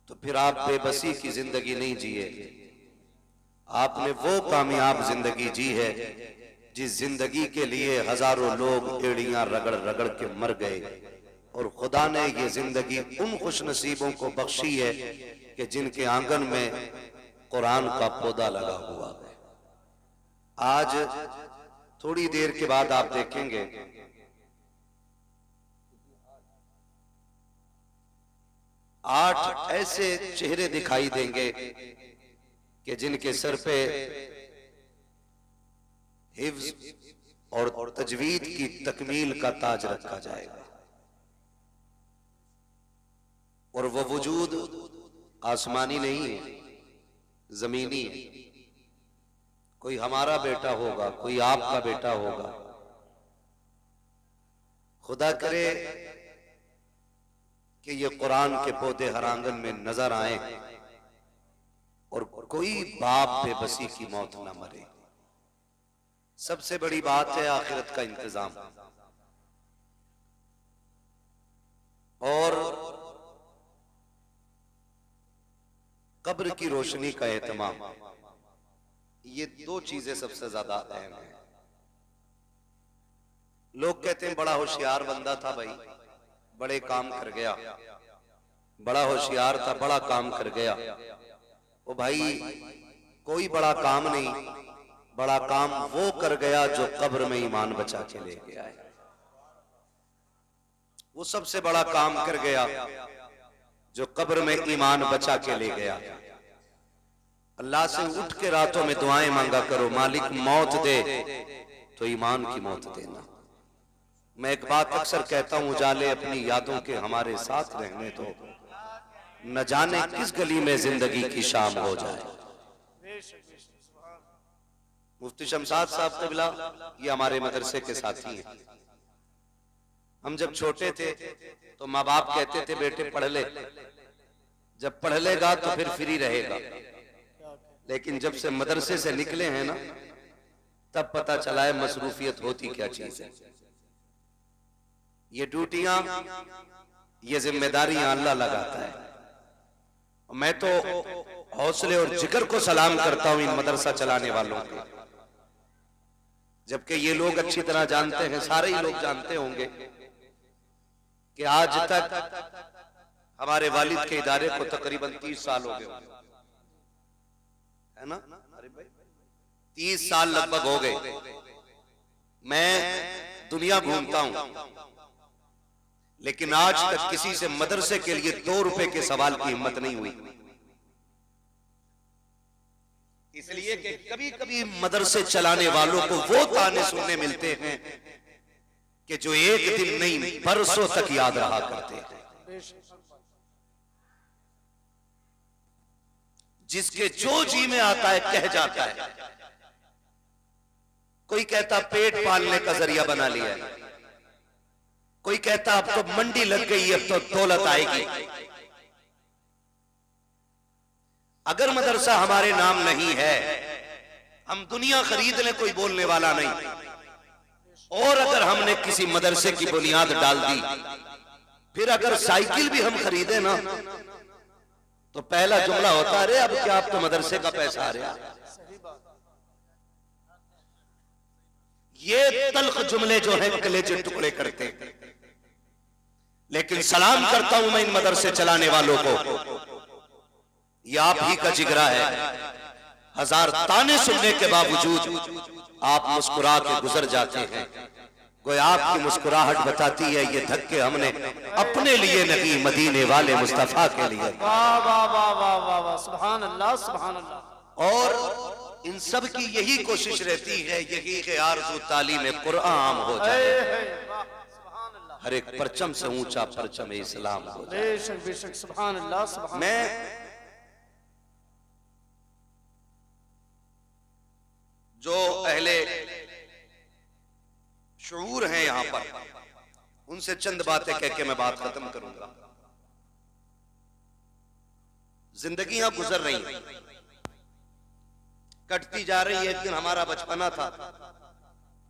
तो फिर आप बेबसी की जिंदगी नहीं जिए, आपने वो कामयाब जिंदगी जी है जिस जिंदगी के लिए हजारों लोग एड़ियां रगड़ रगड़ के मर गए, और खुदा ने ये जिंदगी उन खुश नसीबों को बख्शी है कि जिनके आंगन में कुरान का पौधा लगा हुआ है। आज थोड़ी देर के बाद आप देखेंगे 8 ऐसे चेहरे दिखाई देंगे कि जिनके सर पे हिफ्ज और तजवीद की तकमील का ताज रखा जाएगा, और वो वजूद आसमानी नहीं है, जमीनी है। कोई हमारा बेटा होगा, कोई आपका बेटा होगा। खुदा करे कि ये कुरान के पौधे हर आंगन में नजर आए और कोई बाप बेबसी की मौत ना मरे। सबसे बड़ी बात है आखिरत का इंतजाम और कब्र की रोशनी का एहतमाम। ये 2 चीजें सबसे ज्यादा अहम है। लोग कहते हैं बड़ा होशियार बंदा था भाई, बड़े काम कर गया, बड़ा होशियार था, बड़ा काम कर गया। ओ भाई, कोई बड़ा काम नहीं, बड़ा काम वो कर गया जो कब्र में ईमान बचा के ले गया है। वो सबसे बड़ा काम कर गया जो कब्र में ईमान बचा के ले गया। अल्लाह से उठ के रातों में दुआएं मांगा करो, मालिक मौत दे तो ईमान की मौत देना। मैं एक बात अक्सर कहता हूं, उजाले अपनी यादों के हमारे साथ रहने दो, न जाने किस गली में जिंदगी की शाम हो जाए। मुफ्ती शमशाद साहब तबला ये हमारे मदरसे के साथी हैं। हम जब छोटे थे तो माँ बाप कहते थे बेटे पढ़ ले, जब पढ़ लेगा तो फिर फ्री रहेगा। लेकिन जब से मदरसे से निकले हैं ना, तब पता चला है मसरूफियत होती क्या चीज है। ये ड्यूटियां, ये जिम्मेदारियां अल्लाह लगाता है। मैं तो हौसले और जिगर को सलाम करता हूं इन मदरसा चलाने वालों को, जबकि ये लोग अच्छी तरह जानते हैं, सारे ही लोग जानते होंगे कि आज तक हमारे वालिद के इदारे को तकरीबन 30 साल हो गए, है ना? अरे भाई 30 साल लगभग हो गए। मैं दुनिया घूमता हूं, लेकिन आज तक किसी से मदरसे के लिए 2 रुपए के सवाल की हिम्मत नहीं हुई। इसलिए कि कभी कभी मदरसे चलाने वालों को वो ताने सुनने मिलते हैं कि जो एक दिन नहीं बरसों तक याद रहा करते हैं। जिसके जो जी में आता है कह जाता है। कोई कहता पेट पालने का जरिया बना लिया है, कोई कहता अब तो मंडी लग गई, अब तो दौलत आएगी। अगर मदरसा हमारे नाम नहीं है, हम दुनिया खरीद लें, कोई बोलने वाला नहीं। और अगर हमने किसी मदरसे की बुनियाद डाल दी, फिर अगर साइकिल भी हम खरीदे ना, तो पहला जुमला होता है अरे अब क्या, आप तो मदरसे का पैसा आ रहा। ये तल्ख जुमले जो है कलेजे टुकड़े करते हैं। लेकिन सलाम करता हूं मैं इन मदरसे चलाने वालों को, ये आप ही का जिगरा है। हजार ताने सुनने के बावजूद आप मुस्कुरा के गुजर जाते हैं। गोया आपकी मुस्कुराहट बताती है ये धक्के हमने अपने लिए नहीं, मदीने वाले मुस्तफा के लिए। वाह वाह वाह वाह वाह वाह, सुभान अल्लाह सुभान अल्लाह। और इन सब की यही कोशिश रहती है, यही कि आरज़ू तालीम कुरान हो जाए, हर एक परचम से ऊंचा परचम इस्लाम हो जाए। बेशक बेशक, सुभान अल्लाह सुभान। मैं जो अहले शऊर हैं यहां पर, उनसे चंद बातें कह के मैं बात खत्म करूंगा। जिंदगियां गुजर रही हैं, कटती जा रही है। एक दिन हमारा बचपना था,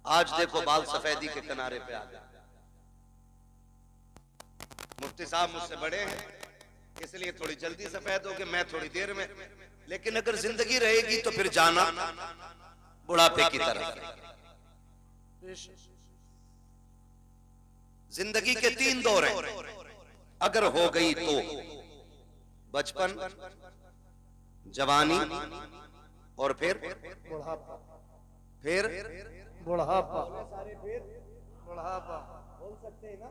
आज देखो बाल सफेदी के किनारे पे आ गए। मुफ्ती साहब मुझसे बड़े हैं, इसलिए थोड़ी जल्दी सफेद हो गए, मैं थोड़ी देर में। लेकिन अगर जिंदगी रहेगी तो फिर जाना बुढ़ापे की तरफ। जिंदगी के 3 दौर हैं। अगर हो गई तो बचपन, जवानी और फिर बुढ़ापा। फिर बुढ़ापा। बुढ़ापा बोल सकते हैं ना।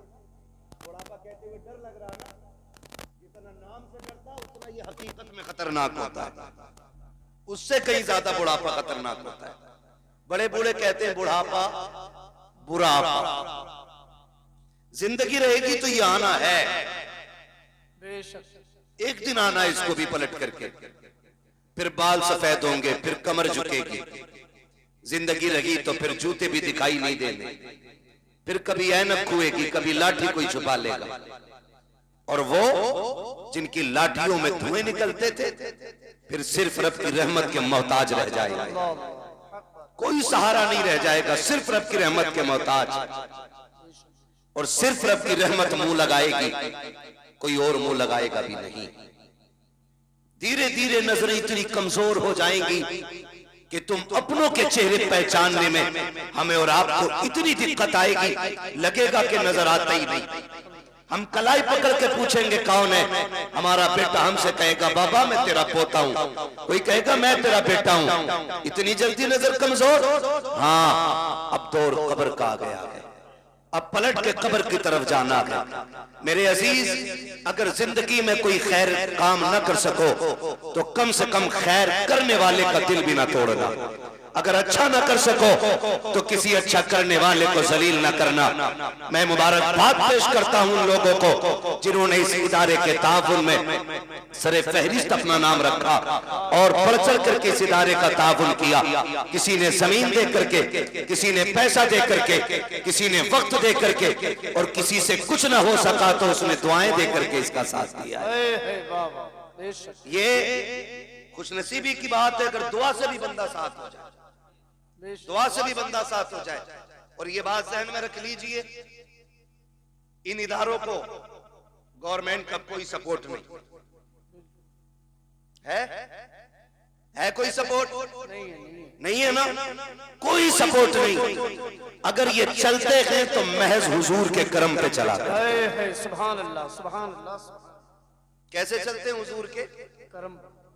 बुढ़ापा कहते हुए डर लग रहा ना, जितना नाम से डरता उतना ये हकीकत में खतरनाक होता है। उससे कहीं ज्यादा बुढ़ापा खतरनाक होता है। बड़े बूढ़े कहते हैं बुढ़ापा बुढ़ापा। जिंदगी रहेगी तो ये आना है, बेशक एक दिन आना इसको भी पलट करके। फिर बाल सफेद होंगे, फिर कमर झुकेगी। जिंदगी रही तो फिर जूते भी दिखाई नहीं देंगे। फिर कभी ऐनक खुएगी, कभी लाठी कोई छुपा लेगा। और वो जिनकी लाठियों में धुएं निकलते थे फिर सिर्फ रब की रहमत के मोहताज रह जाएगा। कोई सहारा नहीं रह जाएगा, सिर्फ रब की रहमत के मोहताज। और सिर्फ रब की रहमत मुंह लगाएगी, कोई और मुंह लगाएगा भी नहीं। धीरे धीरे नजरें इतनी कमजोर हो जाएंगी कि तुम अपनों के चेहरे पहचानने में हमें और आपको इतनी दिक्कत आएगी, लगेगा कि नजर आता ही नहीं। हम कलाई पकड़ के पूछेंगे कौन है, हमारा बेटा हमसे कहेगा बाबा मैं तेरा पोता हूं, कोई कहेगा मैं तेरा बेटा हूं। इतनी जल्दी नजर कमजोर। हाँ, अब दौर कब्र का आ गया है, अब पलट के कब्र की तरफ जाना है। मेरे अजीज, अगर जिंदगी में कोई खैर काम न कर सको तो कम से कम खैर करने वाले का दिल भी ना तोड़ना। अगर अच्छा ना कर सको तो किसी अच्छा करने वाले को जलील ना करना। मैं मुबारकबाद पेश करता हूं उन लोगों को जिन्होंने इस इदारे के ताउन में सरे फहरिस्त अपना नाम रखा और बढ़ चढ़ करके इस इदारे का ताउन किया। किसी ने जमीन दे करके, किसी ने पैसा दे करके, किसी ने वक्त दे करके, और किसी से कुछ ना हो सका तो उसने दुआएं दे करके इसका साथ दिया। ये खुशनसीबी की बात है अगर दुआ से भी बंदा साथ हो जाए, दुआ से भी बंदा साथ हो जाए। और ये बात ज़हन में रख लीजिए, इन इदारों को गवर्नमेंट का कोई सपोर्ट नहीं है कोई सपोर्ट नहीं है ना, कोई सपोर्ट नहीं। अगर ये चलते हैं तो महज हुजूर के करम पे चला है। सुभान अल्लाह, सुभान अल्लाह। कैसे चलते हैं? हुजूर के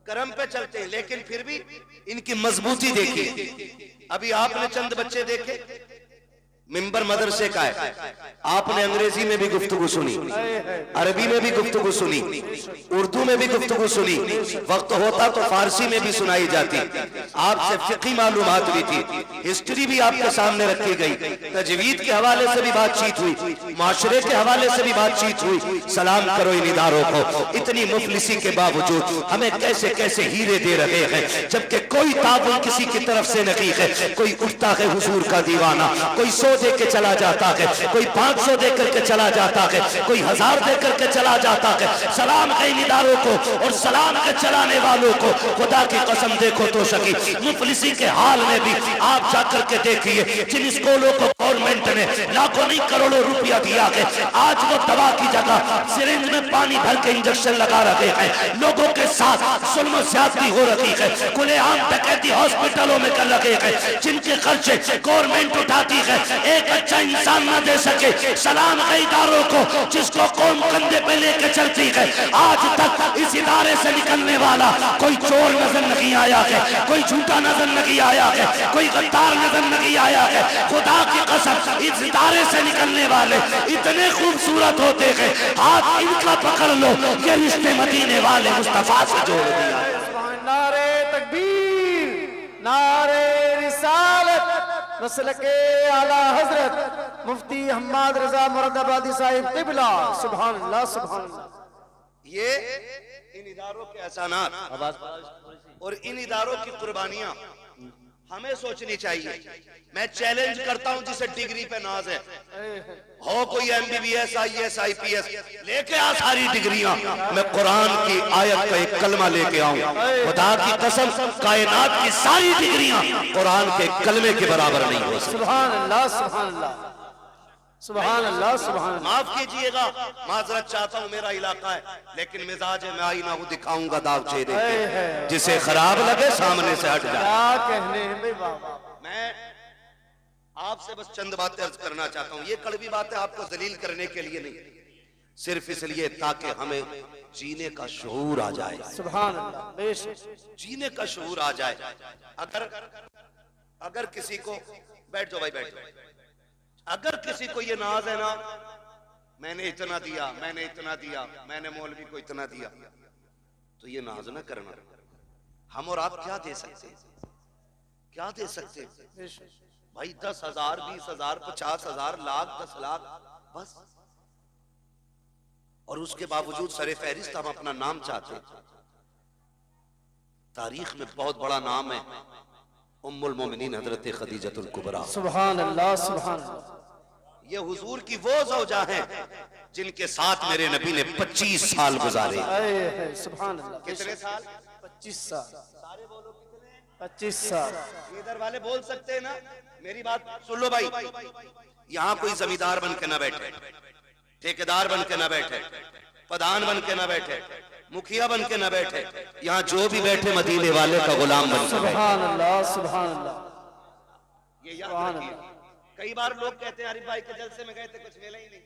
करम पे चलते हैं। लेकिन फिर भी इनकी मजबूती देखिए। अभी आपने चंद बच्चे देखे, मिंबर मदरसे का है, आपने अंग्रेजी में भी गुफ्तगू सुनी, अरबी में भी गुफ्तगू सुनी, उर्दू में भी गुफ्तगू सुनी, वक्त होता तो फारसी में भी सुनाई जाती। आपसे फिक़ी मालूमात भी थी, हिस्ट्री भी आपके सामने रखी गई, तजवीद के हवाले से भी बातचीत हुई, माशरे के हवाले से भी बातचीत हुई। सलाम करो इन इदारों को, इतनी मुफलिसी के बावजूद हमें कैसे कैसे हीरे दे रहे हैं, जबकि कोई ताबुल किसी की तरफ से नहीं है। कोई उठता है हुजूर का दीवाना, कोई 100 दे के चला जाता है, कोई 500 दे करके चला जाता है, कोई 1000 दे करके चला जाता है। सलाम है इन इदारों को और सलाम के चलाने वालों को। खुदा की कसम देखो तो सकी मुफलिसी के हाल में भी आप जाकर के देखिए, जिन स्कूलों को गवर्नमेंट ने लाखों नहीं करोड़ों रुपया दिया है, आज वो दवा की जगह सिरिंज में पानी भर के इंजेक्शन लगा रहे हैं। लोगों के साथ जुल्म ज्यादती हो रही है, खुलेआम डकैती हॉस्पिटलों में कर रहे हैं, जिनके खर्चे गवर्नमेंट उठाती है। एक अच्छा इंसान न दे सके। सलाम है इदारों को जिसको कौम कंधे पे लेके चलती है। आज तक इस इदारे से निकलने वाला कोई चोर नजर नहीं आया है, कोई झूठा नजर नहीं आया है, कोई गद्दार नजर नहीं आया है। खुदा की कसम इस इदारे से निकलने वाले इतने खूबसूरत होते हैं, हाथ इनका पकड़ लो, ये रिश्ते मदीने वाले मुस्तफा से जोड़ दिया। नारे तकबीर, नारे रिसालत, नस्ल के आला हजरत मुफ्ती हम्माद रजा मुरादाबादी साहिब क़िबला। सुभान अल्लाह, सुभान अल्लाह। ये इन इदारों के एहसानात और इन इदारों की कुर्बानियां हमें सोचनी चाहिए। मैं चैलेंज करता हूं जिसे डिग्री पे नाज है, हो कोई MBBS IAS IPS लेके आ सारी डिग्रियां, मैं कुरान की आयत का एक कलमा लेके आऊं। खुदा की कसम कायनात की सारी डिग्रियां कुरान के कलमे के बराबर नहीं हो सकती। सुभान अल्लाह, सुभान अल्लाह। सुभान अल्लाह सुभान अल्लाह। माफ कीजिएगा, माजरत चाहता हूँ, मेरा इलाका है, लेकिन मिजाज मैं आई ना हूँ, दिखाऊंगा दाव चेहरे पे, जिसे खराब लगे सामने से हट जाए। क्या कहने हैं भाई बाबा। मैं आपसे बस चंद बातें अर्ज करना चाहता हूँ। ये कड़वी बातें आपको जलील करने के लिए नहीं, सिर्फ इसलिए ताकि हमें जीने का शऊर आ जाए। सुभान अल्लाह, बेशक जीने का शऊर आ जाए। अगर किसी को, बैठ जाओ भाई बैठ जाओ, अगर किसी को ये नाज है ना, मैंने इतना दिया, मैंने इतना दिया, मैंने मौलवी को इतना दिया, तो ये नाज ना करना। हम और आप क्या दे सकते, क्या दे सकते भाई? 10,000, 20,000, 50,000, लाख, 10 लाख बस। और उसके बावजूद सरे फहरिस्त हम अपना नाम चाहते हैं। तारीख में बहुत बड़ा नाम है उम्मुल मोमिनीन हजरत खदीजतुल कुबरा। सुभान अल्लाह सुभान अल्लाह। ये हुजूर की वो ज़ौजा हैं जिनके साथ मेरे नबी ने 25 साल गुजारे। सुभान अल्लाह। कितने साल? 25 साल। सारे बोलो कितने? 25 साल। इधर वाले बोल सकते हैं ना? मेरी बात सुन लो भाई, यहाँ कोई जमींदार बन के ना बैठे, ठेकेदार बन के ना बैठे, प्रधान बन के ना बैठे, मुखिया बन के ना बैठे, यहाँ जो भी बैठे मदीने वाले का गुलाम बन के। सुभान अल्लाह सुभान अल्लाह। ये याद रखिए। कई बार लोग कहते हैं आरिफ भाई के जलसे में गए थे, कुछ मिला ही नहीं,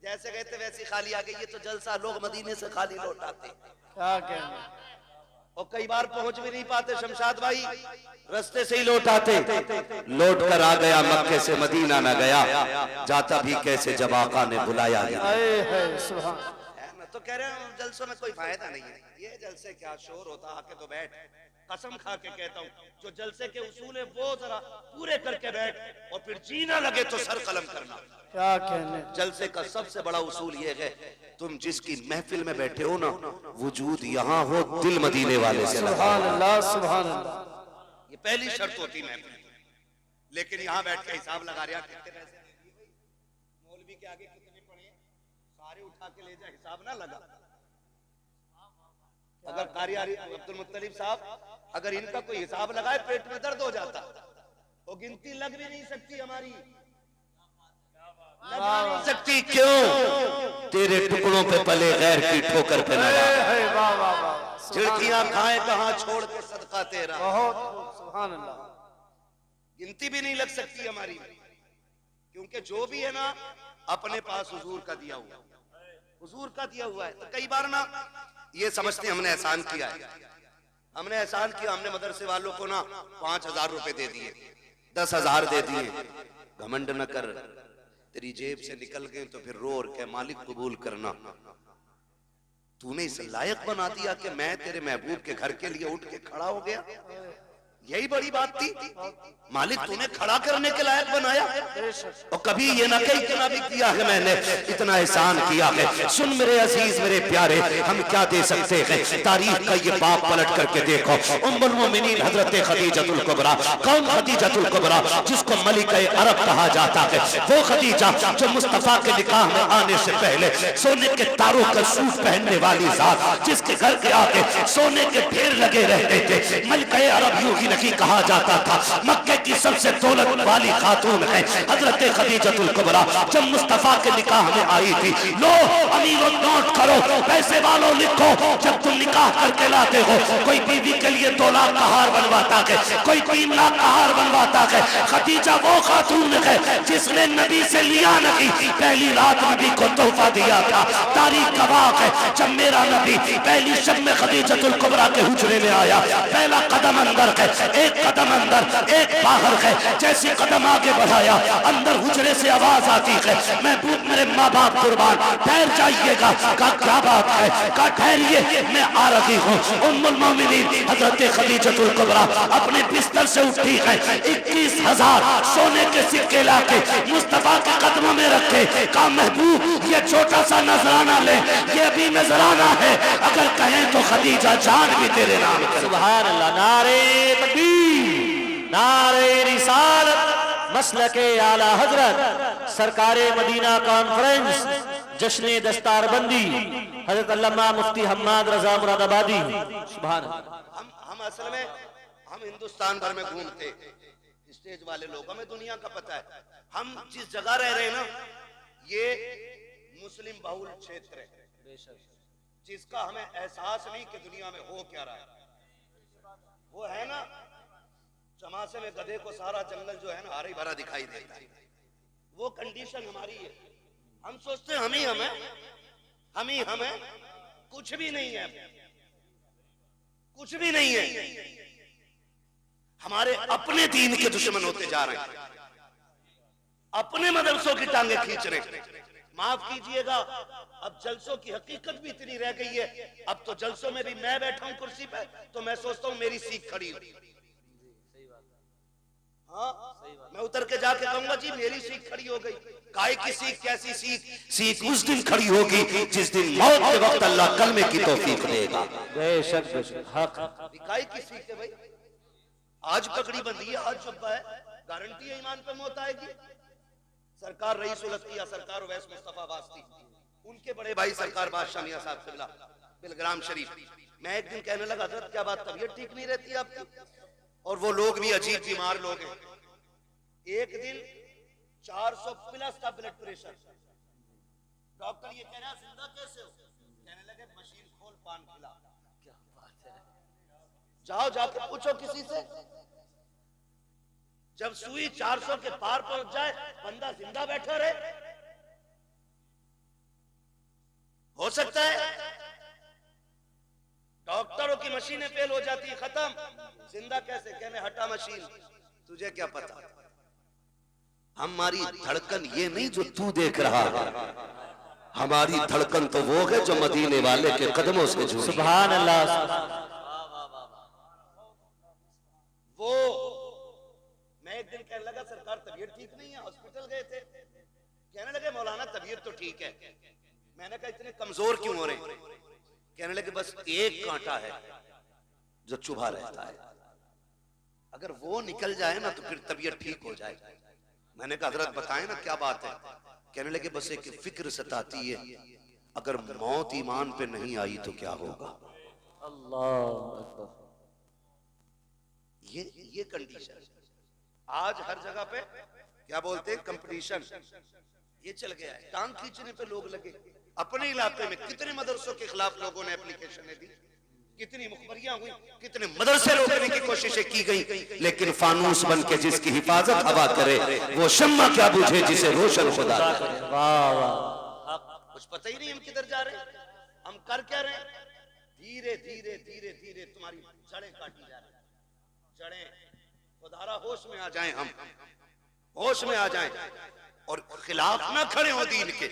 जैसे गए थे वैसे खाली आ गई। ये तो जलसा लोग मदीने से खाली लौट आते। क्या कहने। और कई बार पहुंच भी नहीं पाते शमशाद भाई, रास्ते से ही लौट आते। लौट कर आ गया मक्के से मदीना न गया, जाता भी कैसे जब आका ने बुलाया गया। सुभान। तो कह रहे हैं जलसों में कोई फायदा नहीं है, ये जलसे क्या शोर होता, आके तो बैठ। कसम खा के कहता हूँ, जो जलसे के उसूल है वो जरा पूरे करके बैठ, और फिर जीना लगे तो सर कलम करना। क्या कहने। जलसे का सबसे बड़ा उसूल ये है, तुम जिसकी महफिल में बैठे हो ना, वजूद यहाँ हो, दिल मदीने वाले से। सुभान अल्लाह सुभान अल्लाह। ये पहली शर्त होती महफिल की। लेकिन यहाँ बैठ के हिसाब लगा रहा, कितने पैसे मौलवी के आगे कितने पड़े, सारे उठा के ले जा, हिसाब ना लगा। अगर कारी अब्दुल मुत्तलिब साहब, अगर इनका कोई हिसाब लगाए पेट में दर्द हो जाता। वो गिनती लग भी नहीं सकती हमारी, लग नहीं सकती। क्यों? तेरे टुकड़ों पे पले गैर की ठोकर पे न डाल। झिड़कियां खाए कहां छोड़ के सदका तेरा। बहुत सुभान अल्लाह। गिनती भी नहीं लग सकती हमारी, क्योंकि जो भी है ना अपने पास हुजूर का दिया हुआ, हुजूर का दिया हुआ है। तो कई बार ना ये समझते हमने एहसान किया है, हमने एहसान किया, हमने मदरसे वालों को ना 5,000 रुपए दे दिए, 10,000 दे दिए। घमंड न कर, तेरी जेब से निकल गए तो फिर रो और कह मालिक कबूल करना। तूने इस लायक बना दिया कि मैं तेरे महबूब के घर के लिए उठ के खड़ा हो गया, यही बड़ी बात थी। मालिक तूने खड़ा करने के लायक बनाया, और कभी ये ना कही कि ना भी किया है मैंने, इतना एहसान किया है। सुन मेरे अजीज मेरे प्यारे, हम क्या दे सकते हैं? तारीख का ये बाप पलट करके देखो, उम्मुल मोमिनीन हजरत खदीजतुल कुबरा। कौन खदीजतुल कुबरा? जिसको मलिका अरब कहा जाता है, वो खदीजा जो मुस्तफा के निकाह में आने से पहले सोने के तारों का सूट पहनने वाली जात, जिसके घर के आगे सोने के ढेर लगे रहते थे। मलिका अरब यूं ही नहीं कहा जाता था, मक्के की सबसे दौलत वाली खातून है हजरत खदीजतुल कुबरा। जब मुस्तफा के निकाह में आई थी, लो अमीरों नोट करो, पैसे वालों लिखो, जब तुम निकाह करके लाते हो, कोई बीवी के लिए 2 लाख का हार बनवाता है, कोई 3 लाख का हार बनवाता है। खदीजा वो खातून है जिसने नबी से लिया नहीं, पहली रात नबी को तोहफा दिया था। तारीख गवाह है, जब मेरा नबी पहली शब में खदीजतुल कुबरा के हुजरे में आया, पहला कदम अंदर है, एक कदम अंदर एक बाहर है। जैसे कदम आगे बढ़ाया, अंदर हुजरे से आवाज आती है, महबूब मेरे माँ बाप कुर्बान, ठहर जाइएगा। का क्या बात है? का ठहरिए, मैं आ रही हूँ। उम्मुल मोमिनीन हजरत खदीजतुल कुबरा अपने बिस्तर से उठी है, 21,000 सोने के सिक्के लाके मुस्तफा के कदमों में रखे। का महबूब ये छोटा सा नजराना ले, ये अभी नजराना है, अगर कहें तो खदीजा जान भी तेरे नाम। सुभान अल्लाह। नारे तकबीर, नारे रिसालत, मसलके आला हजरत, सरकारे मदीना कॉन्फ्रेंस, जश्न दस्तारबंदी, हजरत अल्लामा मुफ्ती हम्माद रजा मुरादाबादी। सुभान अल्लाह। हम असल में हम हिंदुस्तान भर में घूमते, स्टेज वाले लोग, हमें दुनिया का पता है। हम जिस जगह रह रहे हैं ना, ये मुस्लिम बहुल क्षेत्र है जिसका हमें एहसास नहीं कि दुनिया में हो क्या रहा है। वो है ना चमासे में गधे को सारा जंगल जो है ना हरा भरा दिखाई देता है, वो कंडीशन हमारी है। हम सोचते हैं हम ही हमें कुछ भी नहीं है, कुछ भी नहीं है। हमारे अपने दीन के दुश्मन होते जा रहे हैं, अपने मदरसों की टांगे खींच रहे हैं। माफ कीजिएगा, अब जलसों की हकीकत भी इतनी रह गई है। अब तो जलसों में भी मैं बैठा हूं कुर्सी पे तो मैं सोचता हूं मेरी सीख खड़ी हो। हाँ, मैं उतर के जाके कहूंगा जी मेरी सीख खड़ी हो गई। काय की सीख? कैसी सीख? सीख उस दिन खड़ी होगी जिस दिन मौत के वक्त अल्लाह कलमे की तौफीक देगा। बेशक हक। काय की सीख है भाई? आज पगड़ी बंधी है, आज जुब्बा है, गारंटी है ईमान पे मौत आएगी। सरकार रईस उल अत्किया सरकार उवैस मुस्तफा वास्ती, उनके बड़े भाई सरकार बादशाह मियां साहब किबला बिलग्राम शरीफ, मैं एक दिन कहने लगा हजरत क्या बात तबीयत ठीक नहीं रहती आपकी? और वो लोग भी अजीब बीमार लोग हैं। एक दिन 400 प्लस का ब्लड प्रेशर, डॉक्टर ये कह रहा जिंदा कैसे हो? कहने लगे मशीन खोल पान खिला। क्या बात है, जाओ जाके पूछो किसी से। जब सुई 400 के पार पहुंच जाए बंदा जिंदा बैठा रहे? हो सकता है डॉक्टरों की मशीनें फेल हो जाती है, खत्म, जिंदा कैसे? कहने हटा मशीन, तुझे क्या पता। हमारी धड़कन ये नहीं जो तू देख रहा है, हमारी धड़कन तो वो है जो मदीने वाले के कदमों से जुड़ी। सुभान अल्लाह। वो मैं एक दिन कहने लगा सरकार तबीयत ठीक नहीं है, हॉस्पिटल गए थे। कहने लगे मौलाना तबीयत तो ठीक है। मैंने कहा इतने कमजोर क्यों हो रहे हैं? कहने लगे बस एक कांटा है जो चुभा रहता है, अगर वो निकल जाए ना तो फिर तबीयत ठीक हो जाए। मैंने कहा हजरत बताएं ना क्या बात है? कहने लगे बस एक फिक्र सताती है, अगर मौत ईमान पे नहीं आई तो क्या होगा। अल्लाह अकबर। ये कंडीशन आज हर जगह पे क्या बोलते हैं, कंपटीशन ये चल गया है। टांग खींचने पे लोग लगे। अपने इलाके में कितने मदरसों के खिलाफ लोगों ने एप्लीकेशनें दी, कितनी मुखबरियां हुई, कितने मदरसे रोकने की कोशिशें की गई, लेकिन फानूस बन के जिसकी हिफाजत हवा करे वो शम्मा क्या बुझे जिसे रोशन खुदा करे। वाह वाह। कुछ पता ही नहीं हम किधर जा रहे हैं, हम कर क्या रहे हैं। धीरे धीरे धीरे धीरे तुम्हारी जड़ें काटी जा रही, जड़ें। खुदारा होश में आ जाएं, हम होश में आ जाएं और खिलाफ ना खड़े हो दीन के।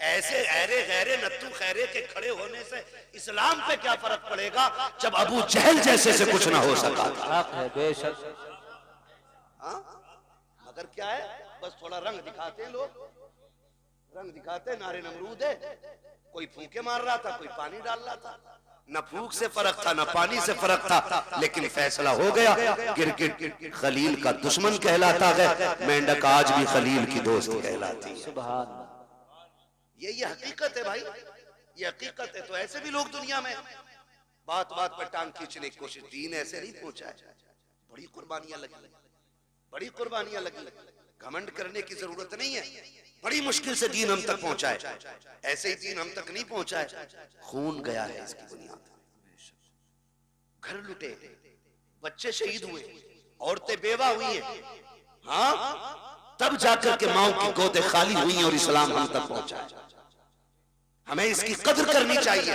ऐसे ऐरे गैरे नत्थु खैरे के खड़े होने से इस्लाम पे क्या फर्क पड़ेगा जब अबू जहल जैसे से कुछ ना हो सका था। बेशक। हाँ, मगर क्या है, बस थोड़ा रंग दिखाते हैं लोग, रंग दिखाते, नारे नमरूद है। कोई फूंके मार रहा था, कोई पानी डाल रहा था, न फूंक से फर्क था न पानी से फर्क था, लेकिन फैसला हो गया। गिरगिट खलील का दुश्मन कहलाता है, मेंढक आज भी खलील की दोस्त कहलाती है। सुभान। ये हकीकत है भाई, ये हकीकत है। तो ऐसे भी लोग दुनिया में बात बात पर टांग खींचने की कोशिश। दीन ऐसे नहीं पहुंचा है, बड़ी कुर्बानियां लगी, बड़ी कुर्बानियां लगी। घमंड करने की जरूरत नहीं है, बड़ी मुश्किल से दीन हम तक पहुंचा है। ऐसे ही दीन हम तक नहीं पहुंचा है, खून गया है इसकी बुनियाद। घर लुटे, बच्चे शहीद हुए, औरतें बेवा हुई हैं। हाँ, तब जाकर के माओ की गोदे खाली हुई और इस्लाम हम तक पहुंचा है। हमें इसकी कदर करनी चाहिए,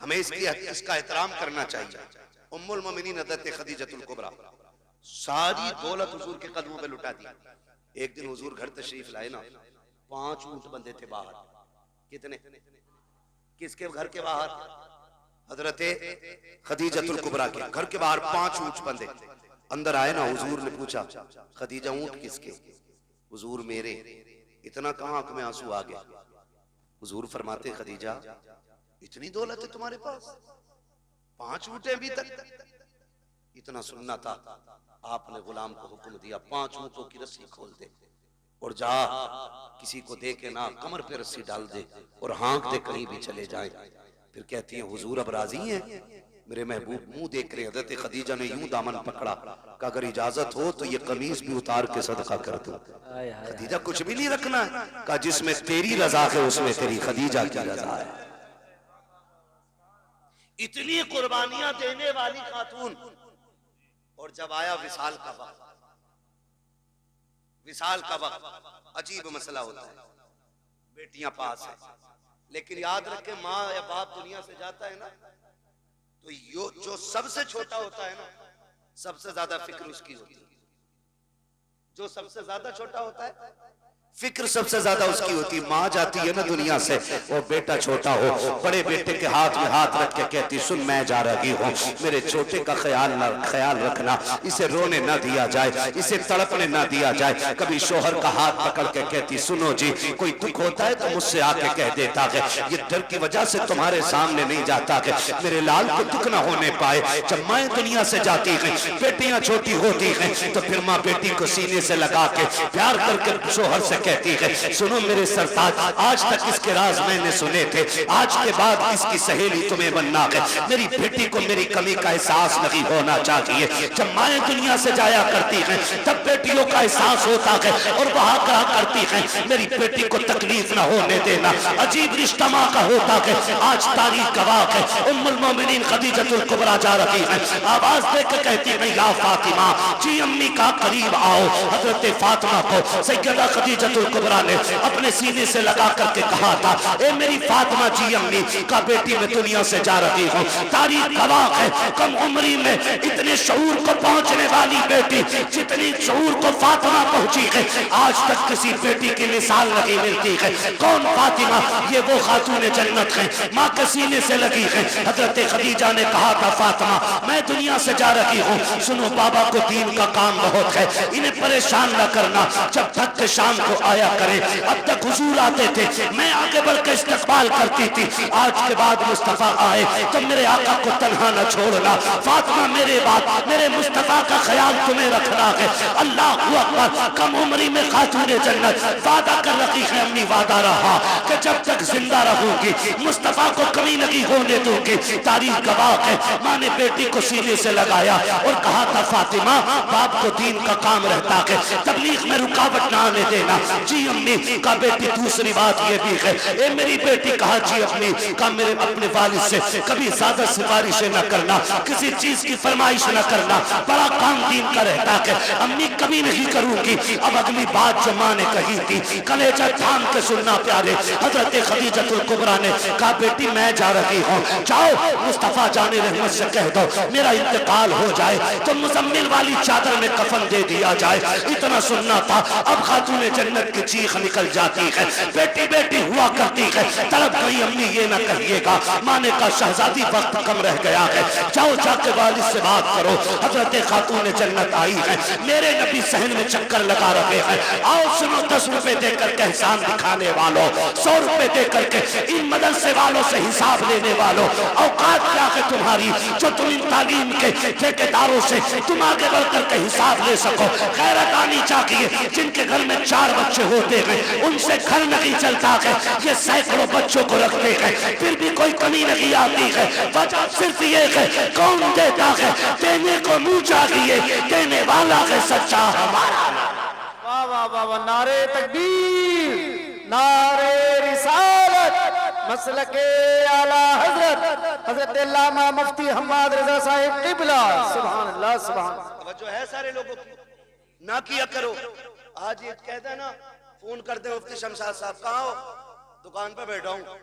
हमें इसका एहतराम करना चाहिए। उम्मुल मोमिनीन हज़रत खदीजतुल कुबरा सारी दौलत हुजूर के कदमों पे लुटा दी। एक दिन हुजूर घर तशरीफ लाए ना, 5 ऊंट बंधे थे बाहर। कितने? किसके घर के बाहर? हजरत खदीजतुल कुबरा के घर के बाहर 5 ऊंट बंधे। अंदर आए ना, हुजूर ने पूछा खदीजा ऊंट किसके? हुजूर मेरे। इतना कहां आंख में आंसू आ गया। हुजूर फरमाते खदीजा इतनी दौलत है तुम्हारे पास, 5 ऊंट अभी तक? इतना सुनना था, आपने गुलाम को हुक्म दिया 5 ऊंटों की रस्सी खोल दे और जा किसी को दे के ना कमर पे रस्सी डाल दे और हाँक दे कहीं भी चले जाए। फिर कहती हैं हुजूर अब राजी हैं? मेरे महबूब मुंह देख रहे। हजरत खदीजा ने यूं दामन पकड़ा, कहा अगर इजाजत हो तो ये कमीज भी उतार के सदका कर दो। खदीजा कुछ भी नहीं रखना है, कहा जिसमें तेरी रजा है उसमें तेरी खदीजा की रजा है। इतनी कुर्बानियां देने वाली खातून। और जब आया विसाल का वक्त, विसाल का वक्त अजीब मसला होता है। बेटियां पास है, लेकिन याद रखें माँ या बाप दुनिया से जाता है ना, तो यो जो सबसे छोटा होता है ना, सबसे ज्यादा फिक्र उसकी होती है। जो सबसे ज्यादा छोटा होता है फिक्र सबसे ज्यादा उसकी होती है। माँ जाती है ना दुनिया से, और बेटा छोटा हो, बड़े बेटे के हाथ में हाथ रख के कहती सुन मैं जा रही हूँ, मेरे छोटे का ख्याल रखना, इसे रोने ना दिया जाए, इसे तड़पने ना दिया जाए। कभी शोहर का हाथ पकड़ के कहती सुनो जी, कोई दुख होता है तो मुझसे आके कह देता है, ये डर की वजह से तुम्हारे सामने नहीं जाता है, मेरे लाल को दुख ना होने पाए। जब माँ दुनिया से जाती है, बेटियां छोटी होती हैं, तो फिर माँ बेटी को सीने से लगा के प्यार करके शोहर से कहती है सुनो मेरे सरताज, आज तक इसके राज मैंने सुने थे, आज के बाद इसकी सहेली तुम्हें बनना है। मेरी बेटी को मेरी कमी का एहसास नहीं होना चाहिए। जब माएँ दुनिया से जाया करती हैं तब बेटियों का एहसास होता है, और वहां कहा करती हैं मेरी बेटी को तकलीफ ना होने देना। अजीब रिश्ता माँ का होता है। आज तारीख गवाह है, उम्मुल मोमिनीन खदीजतुल कुबरा जा रही है, आवाज देकर कहती है या फातिमा जी अम्मी का करीब आओ। हजरत फातिमा को सैयदा खदीजतुल कुबरा ने अपने सीने से लगा करके कहा था ए मेरी फातिमा जी अम्मी का बेटी मैं दुनिया से जा रही हूँ। तारीख गवाह है, कम उम्री में इतने शऊर को पहुंचने वाली बेटी, जितनी शऊर को फातिमा पहुंची है, आज तक किसी बेटी की मिसाल नहीं मिलती है। कौन फातिमा? ये वो खातून जन्नत है, माँ के सीने से लगी है। हजरत खदीजा ने कहा था फातिमा मैं दुनिया से जा रही हूँ, सुनो बाबा को दीन का काम बहुत है, इन्हें परेशान न करना, जब तक के शाम को आया करे। अब तक हुजूर आते थे, मैं आगे बढ़ के इस्तकबाल करती थी, आज के बाद मुस्तफा आए तो मेरे आका को तन्हा न छोड़ना। फातिमा मेरे बाद मेरे मुस्तफा का ख्याल तुम्हें रखना है। अल्लाह अकबर। कम उम्री में खातून जन्नत वादा कर रखी है, अम्मी वादा रहा कि जब तक जिंदा रहूंगी मुस्तफा को कमी नहीं होने दूंगी। तारीख गवाह है, माँ ने बेटी को सीने से लगाया और कहा था फातिमा बाप को दीन का काम रहता है, तबलीग में रुकावट ना आने देना। जी अम्मी का बेटी दूसरी बात ये भी है, ए मेरी बेटी कहा जी अम्मी का मेरे अपने वालिद से कभी ज्यादा सिफारिशें न करना, किसी चीज की फरमाइश न करना, बड़ा काम दीन का रहता है। अम्मी कभी नहीं करूंगी। अब अगली बात जो माँ ने कही थी कलेजा थाम के सुनना प्यारे। हजरत खदीजतुल कुबरा ने कहा बेटी मैं जा रही हूँ, जाओ मुस्तफा जाने रहमत से कह दो मेरा इंतकाल हो जाए तो मुजम्मिल वाली चादर में कफन दे दिया जाए। इतना सुनना था। अब खातून जन्नत की चीख निकल जाती है, बेटी बेटी हुआ करती है, तड़प गई अम्मी ये ना कहिएगा। माँ ने कहा शहजादी वक्त कम रह गया है, जाओ जाके वालिद से बात करो। हजरत खातून जन्नत आई है, मेरे नबी सहन में चक्कर लगा रहे हैं, आओ सुनो 10 रुपए देकर के एहसान दिखाने वालों, 100 रुपए देकर के इन मदरसे वालों से हिसाब लेने वालों, औकात क्या है तुम्हारी जो तुम इन तालीम के ठेकेदारों से तुम आगे बढ़ करके हिसाब ले सको। गैरत आनी चाहिए। जिनके घर में 4 बच्चे होते हैं उनसे घर नहीं चलता है, ये सैकड़ों बच्चों को रखते हैं फिर भी कोई कमी नहीं आती है। वजह सिर्फ ये है कौन देता है, देने को मुंह चाहिए, देने वाला है सच्चा हमारा। वाह वाह वाह वाह, नारे तकबीर, नारे रिसालत, मसलके आला हजरत हजरत अल्लामा मुफ्ती हम्माद रजा साहिब किबला। सुभान अल्लाह सुभान। तवज्जो है सारे लोगों की, ना किया करो। आज ये कहते ना फोन करते मुफ्ती शमशाद साहब कहाँ हो, दुकान पे बैठा हूँ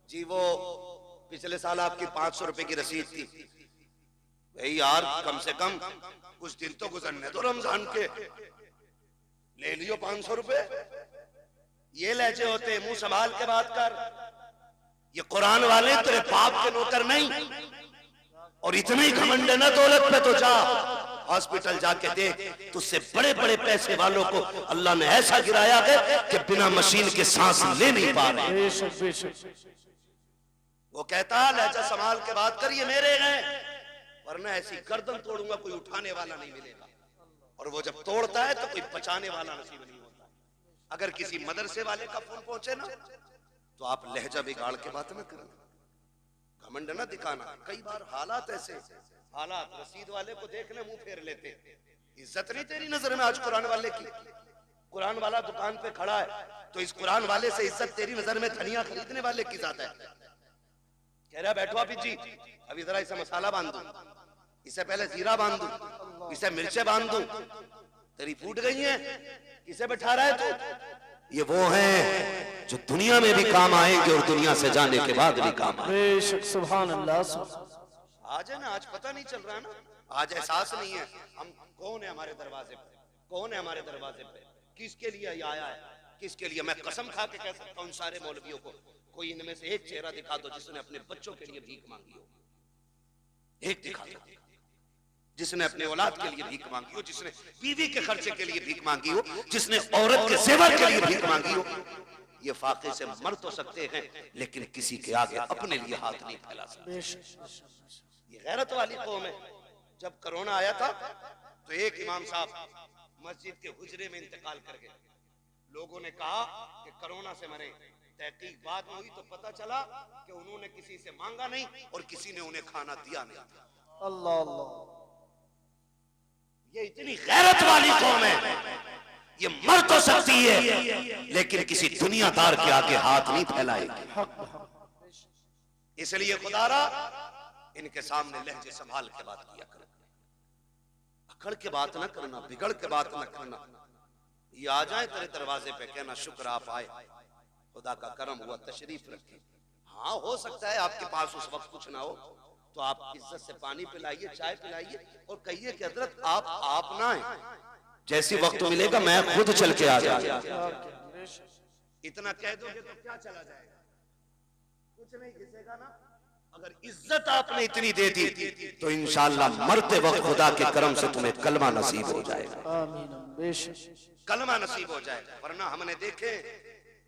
जी, वो पिछले साल आपकी 500 रुपए की रसीद थी। भाई यार कम से कम कुछ दिन तो गुजरने दो रमजान के, ले लियो 500 रुपए। ये लहजे होते, मुंह संभाल के बात कर। ये कुरान वाले तेरे बाप के नौकर नहीं, और इतने ही घमंड है ना दौलत पे तो जा हॉस्पिटल जाके देख, तुझसे बड़े बड़े पैसे वालों को अल्लाह ने ऐसा गिराया है कि बिना मशीन के सांस ले नहीं पा रहे। वो कहता लहजा संभाल के बात कर, ये मेरे हैं, वरना ऐसी गर्दन तोड़ूंगा कोई उठाने वाला नहीं मिलेगा। और वो जब तोड़ता है तो कोई बचाने वाला नसीब नहीं होता। अगर किसी मदरसे वाले का फोन पहुंचे ना तो आप लहजा बिगाड़ के बात ना करें। घमंड ना दिखाना। कई बार हालात ऐसे, हालात रसीद वाले को देखने मुंह फेर लेते। इज्जत नहीं तेरी नजर में आज कुरान वाले की? कुरान वाला दुकान पे खड़ा है तो इस कुरान वाले से इज्जत तेरी नजर में धनिया खरीदने वाले की ज्यादा है। कह रहा बैठो आप जी, अभी जरा इसे मसाला बांध दूं, इसे पहले जीरा बांध दूं, इसे मिर्चे बांध दूं, तेरी फूट गई है, किसे बैठा रहा है तू? ये वो हैं जो दुनिया में भी काम आएंगे और दुनिया से जाने के बाद भी काम आएंगे। बेशक सुभान अल्लाह। आज है ना, आज पता नहीं चल रहा है ना, आज एहसास नहीं है हम कौन है हमारे दरवाजे पे, कौन है हमारे दरवाजे पे, किसके लिए ये आया है, किसके लिए। मैं कसम खा के कह सकता हूं सारे मौलवियों को, कोई इनमें से एक चेहरा दिखा दो जिसने अपने बच्चों के लिए भीख मांगी हो, एक दिखा दो जिसने अपने औलाद के लिए भीख मांगी हो, जिसने बीवी के खर्चे के लिए भीख मांगी हो, जिसने औरत के जेवर के लिए भीख मांगी हो। ये फाके से मर तो सकते हैं लेकिन किसी के आगे अपने लिए हाथ नहीं फैला सकते। ये गैरत वाली कौम है। जब कोरोना आया था तो एक इमाम साहब मस्जिद के हुजरे में इंतकाल कर गए। लोगों ने कहा कि कोरोना से मरे। तहकीक बाद में हुई तो पता चला कि उन्होंने किसी से मांगा नहीं और किसी ने उन्हें खाना दिया नहीं था। अल्लाह अल्लाह, ये इतनी गैरत वाली कौम है, ये मर तो सकती है लेकिन किसी दुनियादार के आगे हाथ नहीं फैलाएगी। इसलिए खुदारा इनके सामने लहजे संभाल के बात किया करना, अकड़ के बात ना करना, बिगड़ के बात ना करना। ये आ जाए तेरे दरवाजे पे, कहना शुक्र आप आए, खुदा का करम हुआ, तशरीफ रखे। हाँ हो सकता है आपके पास उस वक्त कुछ ना हो तो आप इज्जत से पानी पिलाइए, चाय पिलाइए और कहिए कि हजरत आप ना आए, जैसी वक्त मिलेगा मैं खुद चल के आ जाऊंगा। इतना कह दोगे तो क्या चला जाएगा, कुछ नहीं घिसेगा ना। अगर इज्जत आपने इतनी दे दी तो इंशाअल्लाह मरते वक्त खुदा के करम से तुम्हें कलमा नसीब हो जाएगा। कलमा नसीब हो जाएगा। वरना हमने देखे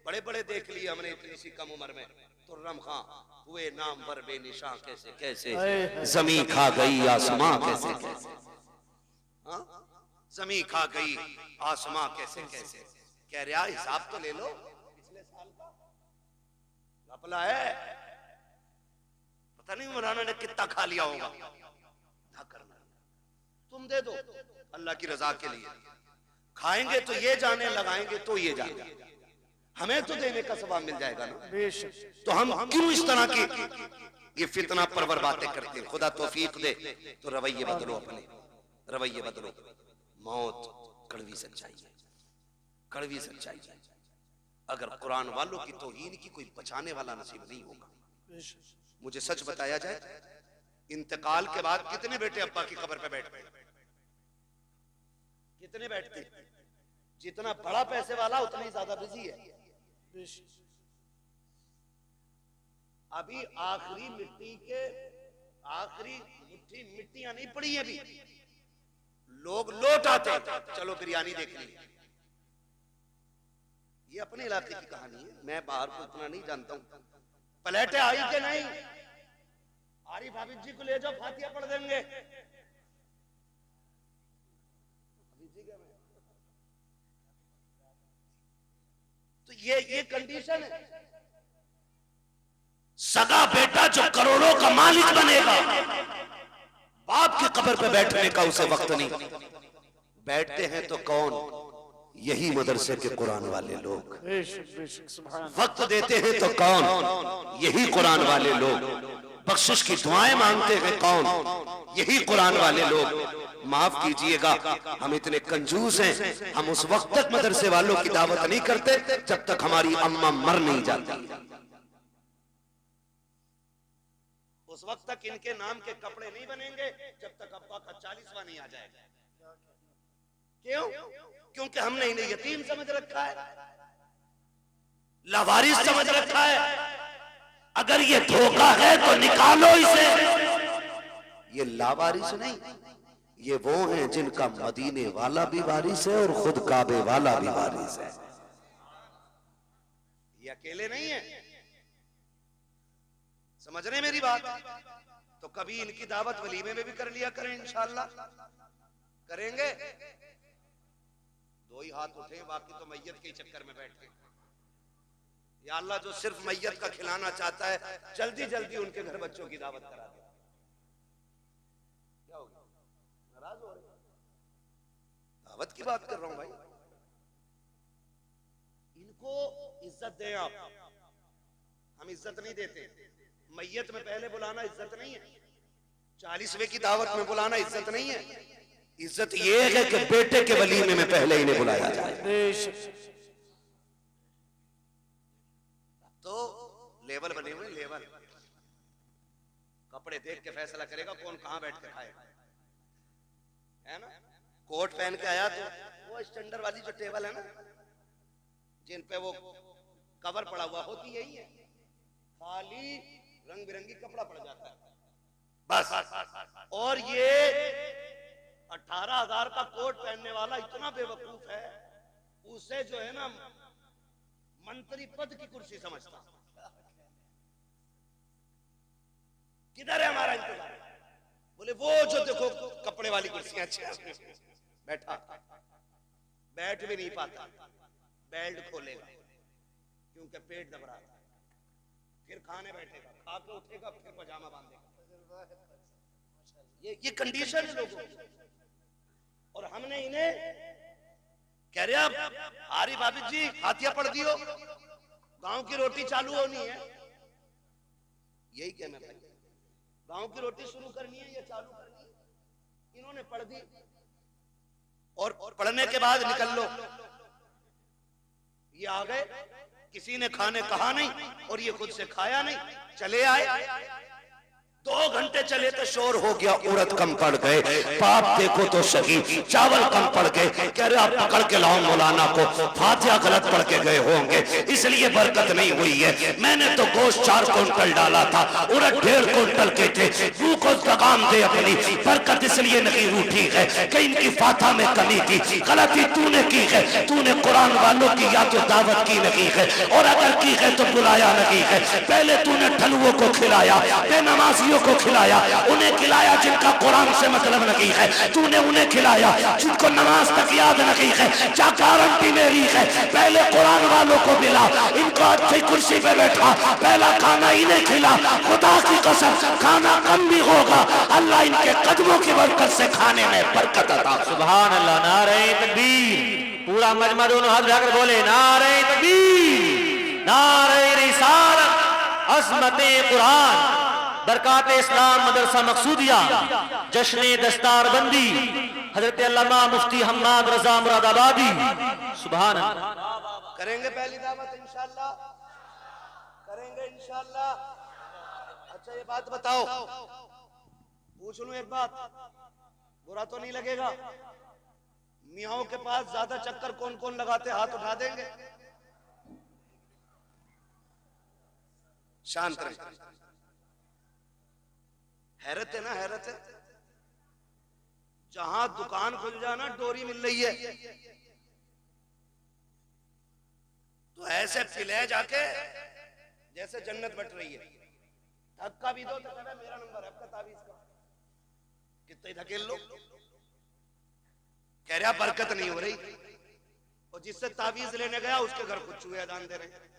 बड़े बड़े देख लिए हमने इतनी सी कम उम्र में। तुर्रम खां हुए नाम पर बेनिशां कैसे कैसे, जमीन खा गई आसमां कैसे कैसे, जमीन खा गई आसमां कैसे कैसे। कह रहा हिसाब तो ले लो पिछले साल का, घपला है, पता नहीं मौलाना ने कितना खा लिया होगा। ना करना, तुम दे दो अल्लाह की रजा के लिए। खाएंगे तो ये जाने, लगाएंगे तो ये जाने, हमें तो देने का सवाब मिल जाएगा ना। तो हम क्यों इस तरह की ये फितना परवर बातें करते हैं। खुदा तौफीक दे तो रवैये बदलो, अपने रवैये बदलो। मौत कड़वी सच्चाई है, कड़वी सच्चाई है। अगर कुरान वालों की तौहीन की कोई बचाने वाला नसीब नहीं होगा। मुझे सच बताया जाए, इंतकाल के बाद कितने बेटे अब्बा की कब्र पे बैठते, कितने बैठते? जितना बड़ा पैसे वाला उतना ही ज्यादा बिजी है। अभी आखिरी मिट्टी के आखिरी मुट्ठी मिट्टियां नहीं पड़ी है, अभी लोग लौट आते, चलो बिरयानी देख ली। ये अपने इलाके की कहानी है, मैं बाहर को इतना नहीं जानता हूं। प्लेटें आई के नहीं, आरिफ हाफिज जी को ले जाओ, फातिहा पढ़ देंगे। तो ये कंडीशन है। सगा बेटा जो करोड़ों का मालिक बनेगा, बाप की कब्र पे बैठने का उसे वक्त नहीं। बैठते हैं तो कौन? यही मदरसे के कुरान वाले लोग। वक्त देते हैं तो कौन? यही कुरान वाले लोग। बख्शिश की दुआएं मांगते हैं कौन? यही कुरान वाले लोग। माफ कीजिएगा, हम इतने कंजूस हैं, हम उस वक्त तक मदरसे वालों की दावत नहीं करते जब तक हमारी अम्मा मर नहीं जाती। उस वक्त तक इनके नाम के कपड़े नहीं बनेंगे जब तक अब्बा का 40वां नहीं आ जाएगा। क्यों? क्योंकि हमने इन्हें यतीम समझ रखा है, लावारिस समझ रखा है। अगर ये धोखा है तो निकालो इसे। ये लावारिस नहीं, ये वो हैं जिनका मदीने वाला भी वारिस है और खुद काबे वाला भी वारिस है। ये अकेले नहीं है, समझ रहे मेरी बात? तो कभी इनकी दावत वलीमे में भी कर लिया करें, इंशाअल्लाह करेंगे। दो ही हाथ उठे, बाकी तो मैयत के चक्कर में बैठे। या अल्लाह जो सिर्फ मैयत का खिलाना चाहता है, जल्दी जल्दी उनके घर बच्चों की दावत करा दे। क्या हो गया, नाराज हो रहे? दावत की बात कर रहा हूं भाई। इनको इज्जत दें आप, हम इज्जत नहीं देते। मैयत में पहले बुलाना इज्जत नहीं है, 40वें की दावत में बुलाना इज्जत नहीं है। इज्जत ये है कि बेटे के वलीमे में पहले इन्हें बुलाया जाए। तो लेवल बने हुए, लेवल। कपड़े देख के फैसला करेगा कौन कहां बैठ के खाएगा, है ना। कोट पहन के आया तो वो स्टैंडर्ड वाली जो टेबल है ना, जिन पे वो कवर पड़ा हुआ होती यही है, खाली रंग बिरंगी कपड़ा पड़ जाता है बस। और ये 18,000 का कोट पहनने वाला इतना बेवकूफ है, उसे जो है ना मंत्री पद की कुर्सी समझता। किधर है हमारा इंतजार? बोले वो जो देखो कपड़े वाली कुर्सियां, अच्छी बैठा, बैठ भी नहीं पाता, बेल्ट खोलेगा क्योंकि पेट दब रहा है, फिर खाने बैठेगा, खा के उठेगा, फिर पजामा बांधेगा। ये कंडीशन है लोगों की। और हमने इन्हें कह रहे आप आरिफ आबिद जी हाथिया पढ़ दियो, गांव की रोटी चालू होनी है। यही कहना भाई, गांव की रोटी शुरू करनी है या चालू करनी है। इन्होंने पढ़ दी और पढ़ने के बाद निकल लो। ये आ गए, किसी ने खाने कहा नहीं और ये खुद से खाया नहीं, चले आए। 2 घंटे चले तो शोर हो गया, उड़द कम पड़ गए, बाप देखो तो सही, चावल कम पड़ गए। कह रहे आप पकड़ के लाओ मौलाना को, फातिहा गलत पढ़ के गए होंगे इसलिए बरकत नहीं हुई है। मैंने तो गोश्त 4 क्विंटल डाला था, उड़द 1.5 क्विंटल के थे। रूह को लगाम दे अपनी, बरकत इसलिए नहीं रूठी है कि इनकी फातिहा में कमी थी। गलती तूने की है, तूने कुरान वालों की या तो दावत की नहीं है, और अगर की है तो बुलाया नहीं है। पहले तूने ठलुओं को खिलाया, बेनमाजियों को खिलाया, उन्हें खिलाया जिनका कुरान से मतलब नहीं है, तूने उन्हें खिलाया जिनको नमाज तक याद नहीं है। क्या गारंटी मेरी है? पहले कुरान वालों को मिला, इनको अच्छी कुर्सी पे बैठा, पहला खाना इन्हें खिला। खुदा की कसम खाना कम भी होगा, अल्लाह इनके कदमों की बरकत से खाने में बरकत अता। सुभान अल्लाह। नारे तकबीर। पूरा मजमा दोनों हाथ उठाकर बोले नारे तकबीर, नारे रिसालत, अज़मते कुरान, बरकाते इस्लाम मदरसा मकसूदिया, जश्न दस्तार बंदी हजरत अल्लामा मुफ्ती हम्माद रजा मुरादाबादी। सुभान अल्लाह। करेंगे पहली दावत इंशाअल्लाह, करेंगे इंशाअल्लाह। अच्छा ये बात बताओ, पूछ लूं एक बात, बुरा तो नहीं लगेगा? मियाओं के पास ज्यादा चक्कर कौन कौन लगाते, हाथ उठा देंगे। शांत रहे। हैरत है ना, हैरत है। जहां दुकान खुल जाना डोरी मिल रही है, तो ऐसे पिले जाके जैसे जन्नत बट रही है। धक्का भी दो तो मेरा नंबर है आपका तावीज का, कितने धकेल लो। कह रहा बरकत नहीं हो रही, और जिससे तावीज लेने गया उसके घर कुछ चूहे अदान दे रहे।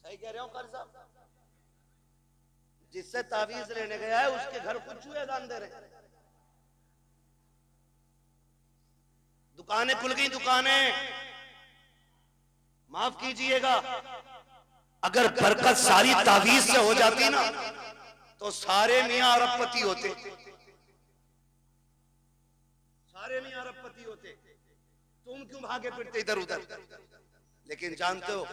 सही कह रहा हूं कारी साहब? जिससे तावीज लेने गया है उसके घर कुछ चूहे अदान दे रहे। दुकानें खुल गई, दुकानें। माफ कीजिएगा, अगर बरकत सारी तावीज से हो जाती ना तो सारे मियां अरबपति होते, सारे मियां अरबपति होते। तुम क्यों भागे फिरते इधर उधर? लेकिन जानते हो,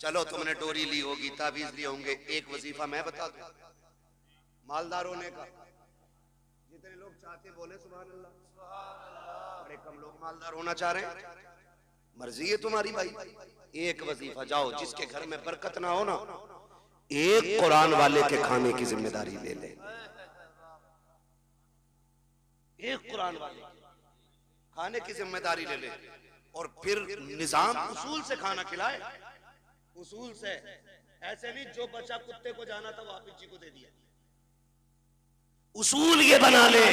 चलो तुमने डोरी ली होगी, तावीज लिए होंगे, एक वजीफा मैं बता दूं मालदार होने का। जितने लोग चाहते बोले सुभान अल्लाह, बड़े कम लोग मालदार होना चाह रहे हैं। मर्जी है तुम्हारी भाई। एक वजीफा जाओ, जिसके घर में बरकत ना हो ना, एक कुरान वाले के खाने की जिम्मेदारी ले ले। एक कुरान वाले खाने की जिम्मेदारी ले ले, और फिर निजाम उसूल से खाना खिलाए, उसूल से। ऐसे नहीं जो बच्चा कुत्ते को जाना था वो हाफिज जी को दे दिया। उसूल ये बना ले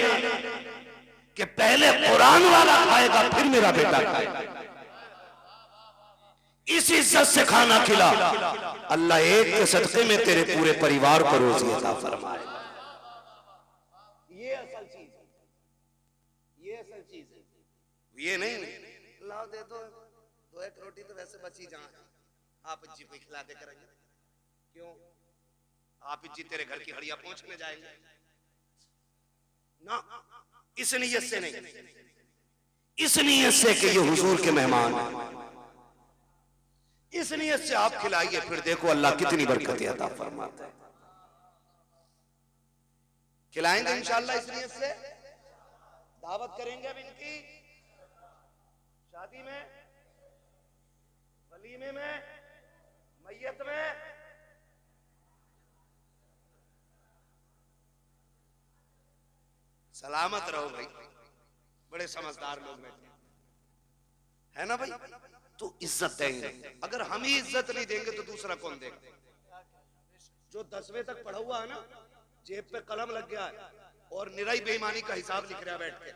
कि पहले कुरान वाला खाएगा फिर मेरा बेटा खाएगा। इस इज्जत से खाना खिला, अल्लाह एक के सदके में तेरे पूरे परिवार को रोजी अता फरमाए। ये असल चीज है, ये असल चीज है। ये नहीं लाओ दे दो, दो एक रोटी तो वैसे बची जहां आप जी को खिला दे करेंगे, क्यों आप जी तेरे घर की हड़िया पहुंचने जाएंगे ना, इस नीयत से नहीं, इस नीयत से कि ये हुजूर के मेहमान, इस नीयत से आप खिलाइए, फिर देखो अल्लाह कितनी बरकतें अता फरमाता है। खिलाएंगे इंशाअल्लाह, इस नीयत से दावत करेंगे अब इनकी शादी में, वलीमे में, मैयत में। सलामत रहो भाई, बड़े समझदार लोग बैठे है ना भाई। तो इज्जत देंगे, अगर हम ही इज्जत नहीं देंगे तो दूसरा कौन देगा। जो 10वीं तक पढ़ा हुआ है ना, जेब पे कलम लग गया है और निराई बेईमानी का हिसाब लिख रहा है बैठ के,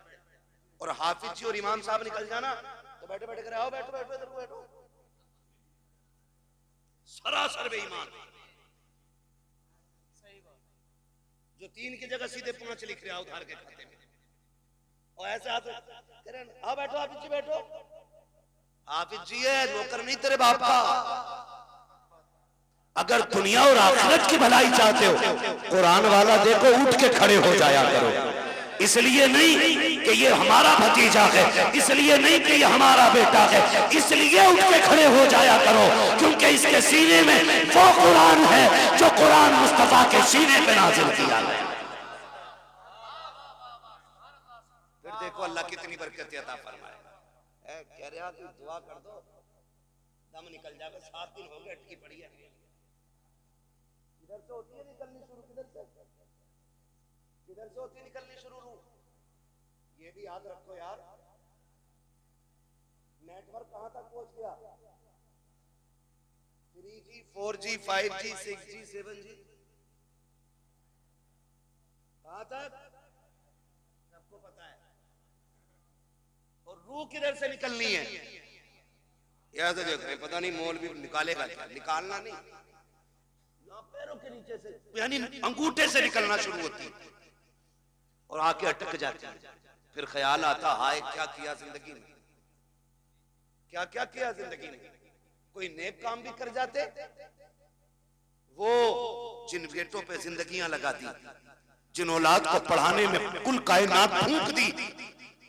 और हाफिज जी और इमाम साहब निकल जाना तो बैठे बैठे करे आओ बैठो बैठो इधर बैठो, सरासर बेईमान। जो 3 की जगह सीधे 5 लिख रहा है उधार के खाते में, और ऐसे हाथ कह रहे आओ बैठो हाफिज जी बैठो। हाफिज जी है नौकर नहीं तेरे बाप का। अगर दुनिया और आखिरत की भलाई चाहते हो, कुरान वाला देखो उठ के खड़े हो जाया करो। इसलिए नहीं कि ये हमारा भतीजा है, इसलिए नहीं कि ये हमारा बेटा है, इसलिए उठ के खड़े हो जाया करो क्योंकि इसके सीने में वो कुरान है जो कुरान मुस्तफा के सीने पे नाजिल किया है। फिर देखो अल्लाह कितनी बरकत अता फरमाए। कह रहे आदमी दुआ कर दो दम निकल जाएगा, 7 दिन हो गए अटकी पड़ी है। किधर से होती है निकलनी शुरू, किधर से होती है निकलनी शुरू रूह। ये भी याद रखो यार, नेटवर्क कहां तक पहुंच गया, 3G 4G 5G 6G 7G कहां तक सबको पता है। और रूह किधर से निकलनी है याद देखो, पता नहीं मौल भी निकालेगा क्या, निकालना नहीं, पैरों के नीचे से यानी अंगूठे से निकलना शुरू होती और आके अटक जाती। फिर ख्याल आता हाय क्या किया जिंदगी में, क्या क्या किया जिंदगी में। कोई नेक काम भी कर जाते, वो जिन बेटों पे जिंदगियां लगा दी, जिन औलाद को पढ़ाने में कुल कायनात फूंक दी,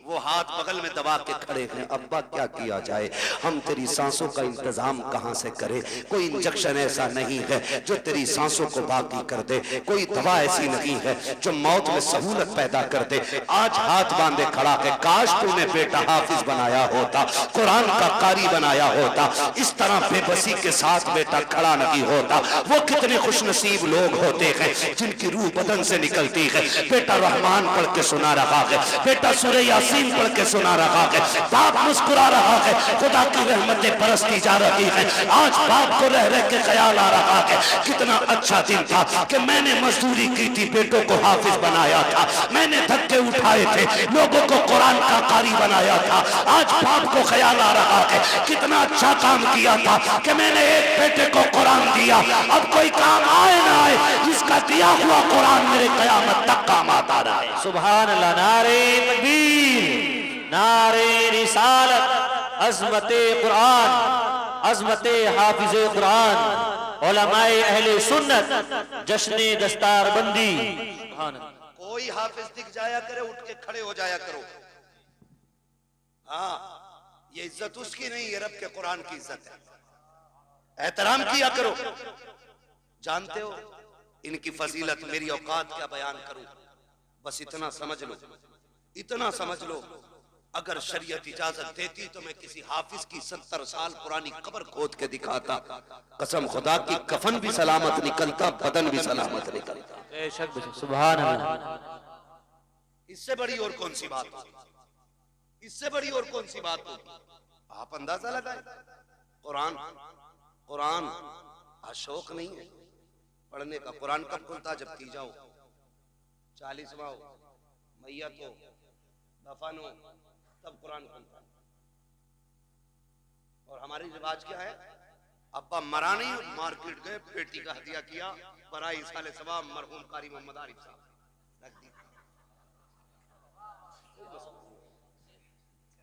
वो हाथ बगल में दबा के खड़े हैं, अब्बा क्या किया जाए, हम तेरी सांसों का इंतजाम कहां से करें। कोई इंजेक्शन ऐसा नहीं है जो तेरी सांसों को बाकी कर दे, कोई दवा ऐसी नहीं है जो मौत में सहूलत पैदा कर दे। आज हाथ बांधे खड़ा है, काश तूने बेटा हाफिज बनाया होता, कुरान का कारी बनाया होता, इस तरह बेबसी के साथ बेटा खड़ा नहीं होता। वो कितने खुशनसीब लोग होते हैं जिनकी रूह बदन से निकलती है। बेटा रहमान पढ़ के सुना रहा है, बेटा सूरह यासीन पढ़ के सुना रहा है, बाप मुस्कुरा रहा है, खुदा की रहमतें बरसती जा रही है। आज बाप को रह रह के ख्याल आ रहा है कितना अच्छा दिन था कि मैंने मजदूरी की थी, बेटों को हाफिज बनाया था, मैंने धक्के उठाए थे, लोगों को कुरान का कारी बनाया था। आज बाप को ख्याल आ रहा है कितना अच्छा काम किया था कि मैंने एक बेटे को कुरान दिया, अब कोई काम आए ना आए, इसका दिया हुआ कुरान मेरे कयामत तक काम आता रहा। सुभान अल्लाह, नारे तकबीर, नारे रिसालत, अज़मते कुरान, अज़मते हाफिज़े कुरान, उलमाए अहले सुन्नत, जश्ने दस्तारबंदी। कोई हाफिज दिख जाया करे उठ के खड़े हो जाया करो। हाँ, ये इज्जत उसकी नहीं, ये रब के कुरान की इज्जत है, एहतराम किया करो। जानते हो इनकी फजीलत, मेरी औकात क्या बयान करूं, बस इतना समझ लो, इतना समझ लो, अगर शरीयत इजाजत देती तो मैं किसी हाफिज की 70 साल पुरानी कब्र खोद के दिखाता, कसम खुदा की, कफन भी सलामत निकलता, बदन भी सलामत निकलता। सुभान अल्लाह। इससे बड़ी और कौन सी बात होगी, इससे बड़ी और कौन सी बात होगी। आप अंदाजा लगाए, कुरान कुरान शौक नहीं है पढ़ने का। कुरान कब खुलता, जब की जाओ 40वां हो, मैयत हो, दफन हो, तब कुरान खुलता। और हमारी रिवाज क्या है, अब्बा मरा नहीं, मार्केट गए, पेटी का हदिया किया, बराई साले सवाब मरहूम कारी मोहम्मद आरिफ साहब रख दी।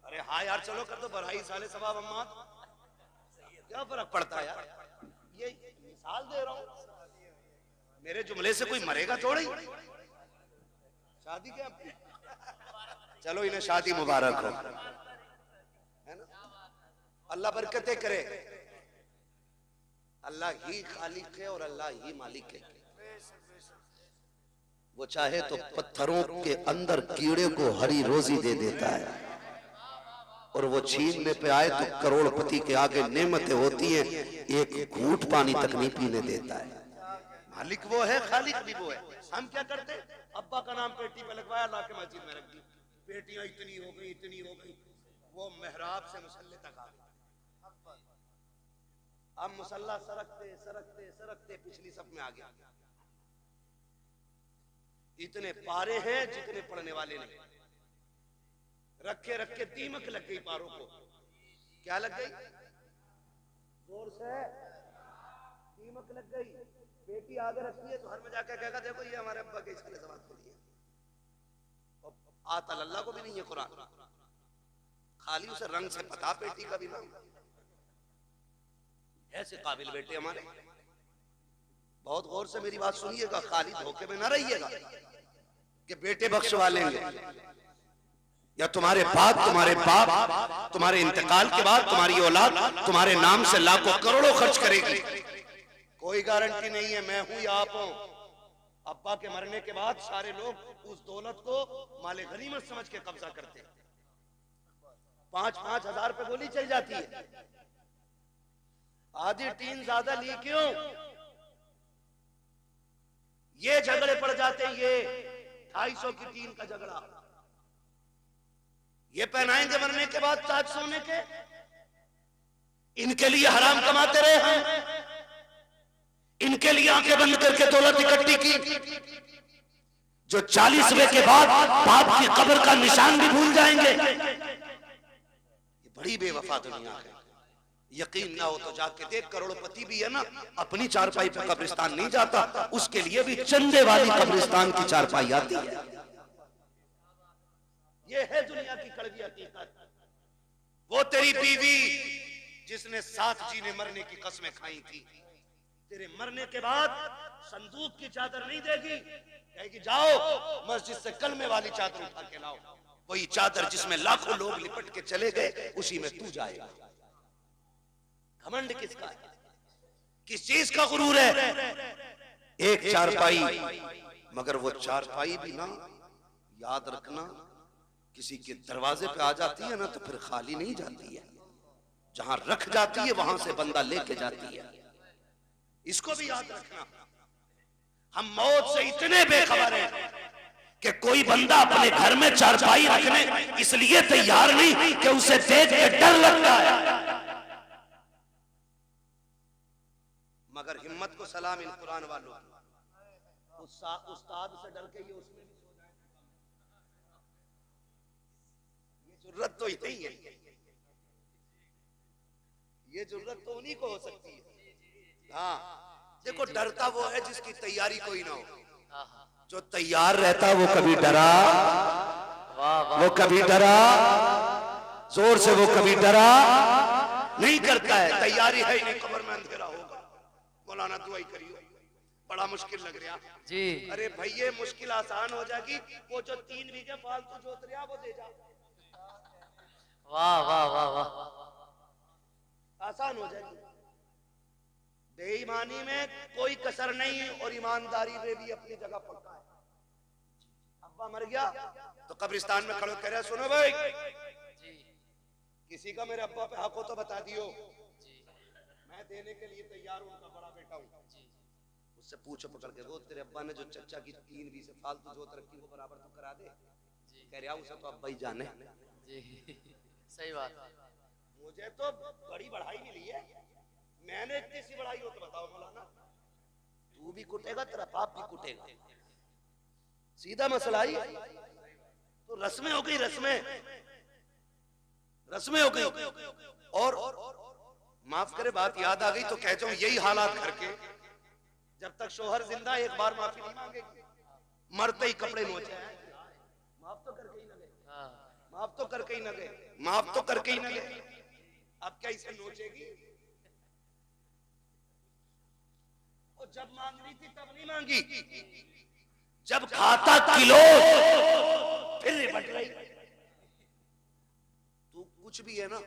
अरे हाँ यार चलो कर दो बराई साले सवाब अम्मा, क्या फर्क पड़ता है यार, ये मिसाल दे रहा हूं, मेरे जुमले से कोई मरेगा थोड़ा ही। शादी क्या, चलो इन्हें शादी मुबारक हो, है ना, अल्लाह बरकतें करे, अल्लाह ही खालिक है और अल्लाह ही मालिक है। वो चाहे तो पत्थरों के अंदर कीड़े को हरी रोजी दे देता है, और वो छीनने पे आए तो करोड़पति के आगे नेमतें होती हैं, एक घूंट पानी तक नहीं पीने देता है। मालिक वो है, खालिक भी वो है। हम क्या करते, अब्बा का नाम पेटी पे लगवाया, ला के मस्जिद में रख दी, पेटियां इतनी हो गई, इतनी हो गई, वो मेहराब से मुसल्ले तक आ गई। अब मुसल्ला सरकते सरकते सरकते पिछली सब में आ गया, इतने पारे हैं जितने पढ़ने वाले नहीं, रखे रखे दीमक लग गई पारों को। क्या लग गई, जोर से दीमक लग गई। बेटी आगे रखती है तो हर में जाकर कहेगा देखो ये हमारे अब्बा के इसके सवाल के लिए, और आता अल्लाह को भी नहीं है कुरान, खाली उसे रंग से पता बेटी का भी नाम। ऐसे काबिल बेटे हमारे, बहुत गौर से मेरी बात सुनिएगा, खाली धोखे में ना रहिएगा कि बेटे बख्शवा लेंगे, या तुम्हारे बाप तुम्हारे इंतकाल के बाद तुम्हारी औलाद तुम्हारे नाम से लाखों करोड़ों खर्च करेगी, कोई गारंटी नहीं है मैं हूं या आप हो। अब्बा के मरने के बाद सारे लोग उस दौलत को माले गनीमत समझ के कब्जा करते हैं, 5-5 हजार पे गोली चल जाती है, आधी टीन ज्यादा ली क्यों, ये झगड़े पड़ जाते हैं, ये 250 की टीन का झगड़ा, ये पहनाएंगे मरने के बाद ताज सोने के, इनके लिए हराम कमाते रहे हम, इनके लिए आंखें बंद करके दौलत इकट्ठी की, जो 40वें के बाद बाप की कब्र का निशान भी भूल जाएंगे। ये बड़ी बेवफा दुनिया है, यकीन ना हो तो जाके देख, करोड़पति भी है ना, अपनी चारपाई पे कब्रिस्तान नहीं जाता, उसके लिए भी चंदे वाली कब्रिस्तान की चारपाई आती है। ये है दुनिया की कड़वी हकीकत। वो तेरी बीवी जिसने 7 जीने मरने की कसमें खाई थी, तेरे मरने के बाद संदूक की चादर नहीं देगी, कहेगी जाओ मस्जिद से कलमे वाली चादर उठा के लाओ, वही चादर जिसमें लाखों लोग लिपट के चले गए उसी में तू जाएगा। घमंड किसका है, किस चीज का गुरूर है, एक चारपाई, मगर वो चारपाई भी ना, याद रखना, किसी के दरवाजे पे आ जाती है ना तो फिर खाली नहीं जाती है, जहां रख जाती है वहां से बंदा लेके जाती है, इसको भी याद रखना। हम मौत से इतने बेखबर हैं कि कोई बंदा अपने घर में चारपाई रखने इसलिए तैयार नहीं कि उसे देख के डर लगता है, मगर हिम्मत को सलाम इन कुरान वालों की, उस्ताद से डर के ये उसमें भी सो जाए, ये जरूरत तो नहीं है, ये जरूरत तो उन्हीं को हो सकती है। हाँ देखो, डरता वो है जिसकी तैयारी कोई ना हो, जो तैयार रहता वो कभी डरा, वो कभी डरा, जोर से वो कभी डरा नहीं करता है, तैयारी है नहीं, कब्र में अंधेरा होगा, मौलाना दुआई करियो, बड़ा मुश्किल लग रहा जी। अरे भैया मुश्किल आसान हो जाएगी, वो जो 3 बीघे फालतू जोत रहा वो दे जा, वाह वाह वाह वाह, आसान हो जाएगी। बेईमानी में कोई कसर नहीं और ईमानदारी में भी अपनी जगह पक्का है। अब्बा मर गया तो कब्रिस्तान में खड़े कह रहे सुनो भाई, किसी का मेरे अब्बा पे हक हो तो बता दियो, मैं देने के लिए तैयार हूं, उनका बड़ा बेटा हूं, उससे पूछो पकड़ के, वो तेरे अब्बा ने जो चच्चा की 3 बीघे फालतू जोत रखी वो बराबर तो करा दे, कह रहा उसे तो अब्बा ही जाने। सही बात, मुझे तो बड़ी बढ़ाई मिली है, मैंने इतनी सी बढ़ाई हो तो बताओ मौलाना, तू भी कुटेगा तेरा बाप भी कुटेगा, सीधा मसला ही। तो रस्में हो गई, रस्में हो गई, और माफ करे, बात याद आ गई तो कह जाऊं यही हालात घर के, जब तक शोहर जिंदा एक बार माफी नहीं मांगेगी, मरते ही कपड़े नोचे, माफ तो करके ही न गए, माफ तो करके ही न गए, माफ तो करके ही न गए, अब क्या इसे नोचेगी? और जब मांग रही थी तब नहीं मांगी, जब खाता किलो फिर निपट रही। तू कुछ भी है ना,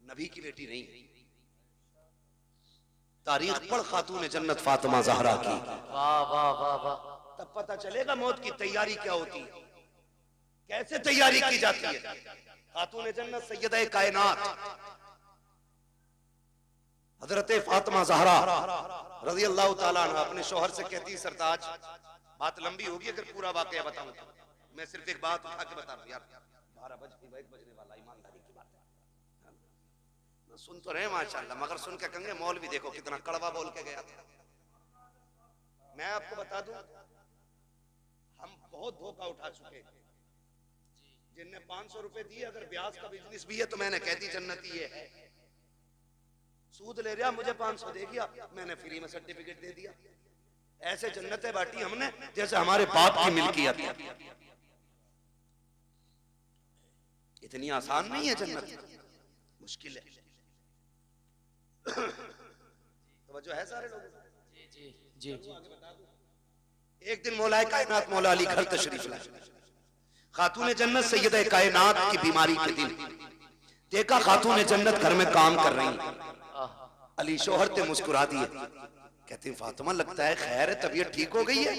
नबी की बेटी नहीं। तारीख पढ़ खातून जन्नत फातिमा ज़हरा की, वाह वाह वाह वाह, तब पता चलेगा मौत की तैयारी क्या होती है, कैसे तैयारी की जाती है। खातून जन्नत सैयदा कायनात हजरत फातिमा ज़हरा रज़ी अल्लाह ताला अन्हा अपने शौहर से कहती, सरताज बात लंबी होगी अगर पूरा वाकया बताऊं तो, मैं सिर्फ एक बात उठा के बता रहा हूं यार, 12 बजने वाला, ईमानदारी की बात है, सुन तो रहे माशाल्लाह, मगर सुन के कहेंगे मौलवी देखो कितना कड़वा बोल के गया था। मैं आपको बता दूं, हम बहुत धोखा उठा चुके, जिनने 500 रुपए दिए, अगर ब्याज का बिजनेस भी है तो मैंने कह दी जन्नती ये है, सूद ले रहा मुझे 500 दे दिया, मैंने फ्री में सर्टिफिकेट दे दिया। ऐसे जन्नतें बांटी हमने जैसे हमारे बाप की मिल्कियत है। इतनी आसान नहीं है जन्नत, मुश्किल है। तो है सारे लोग। जी जी, एक दिन मौलाए कायनात मौला अली घर तशरीफ लाए, खातून जन्नत सैयदा कायनात की बीमारी के दिन देखा खातून जन्नत घर में काम कर रही है। अली शोहर ते मुस्कुरा दिए, कहती फातिमा लगता है खैर है, तबीयत ठीक हो गई है?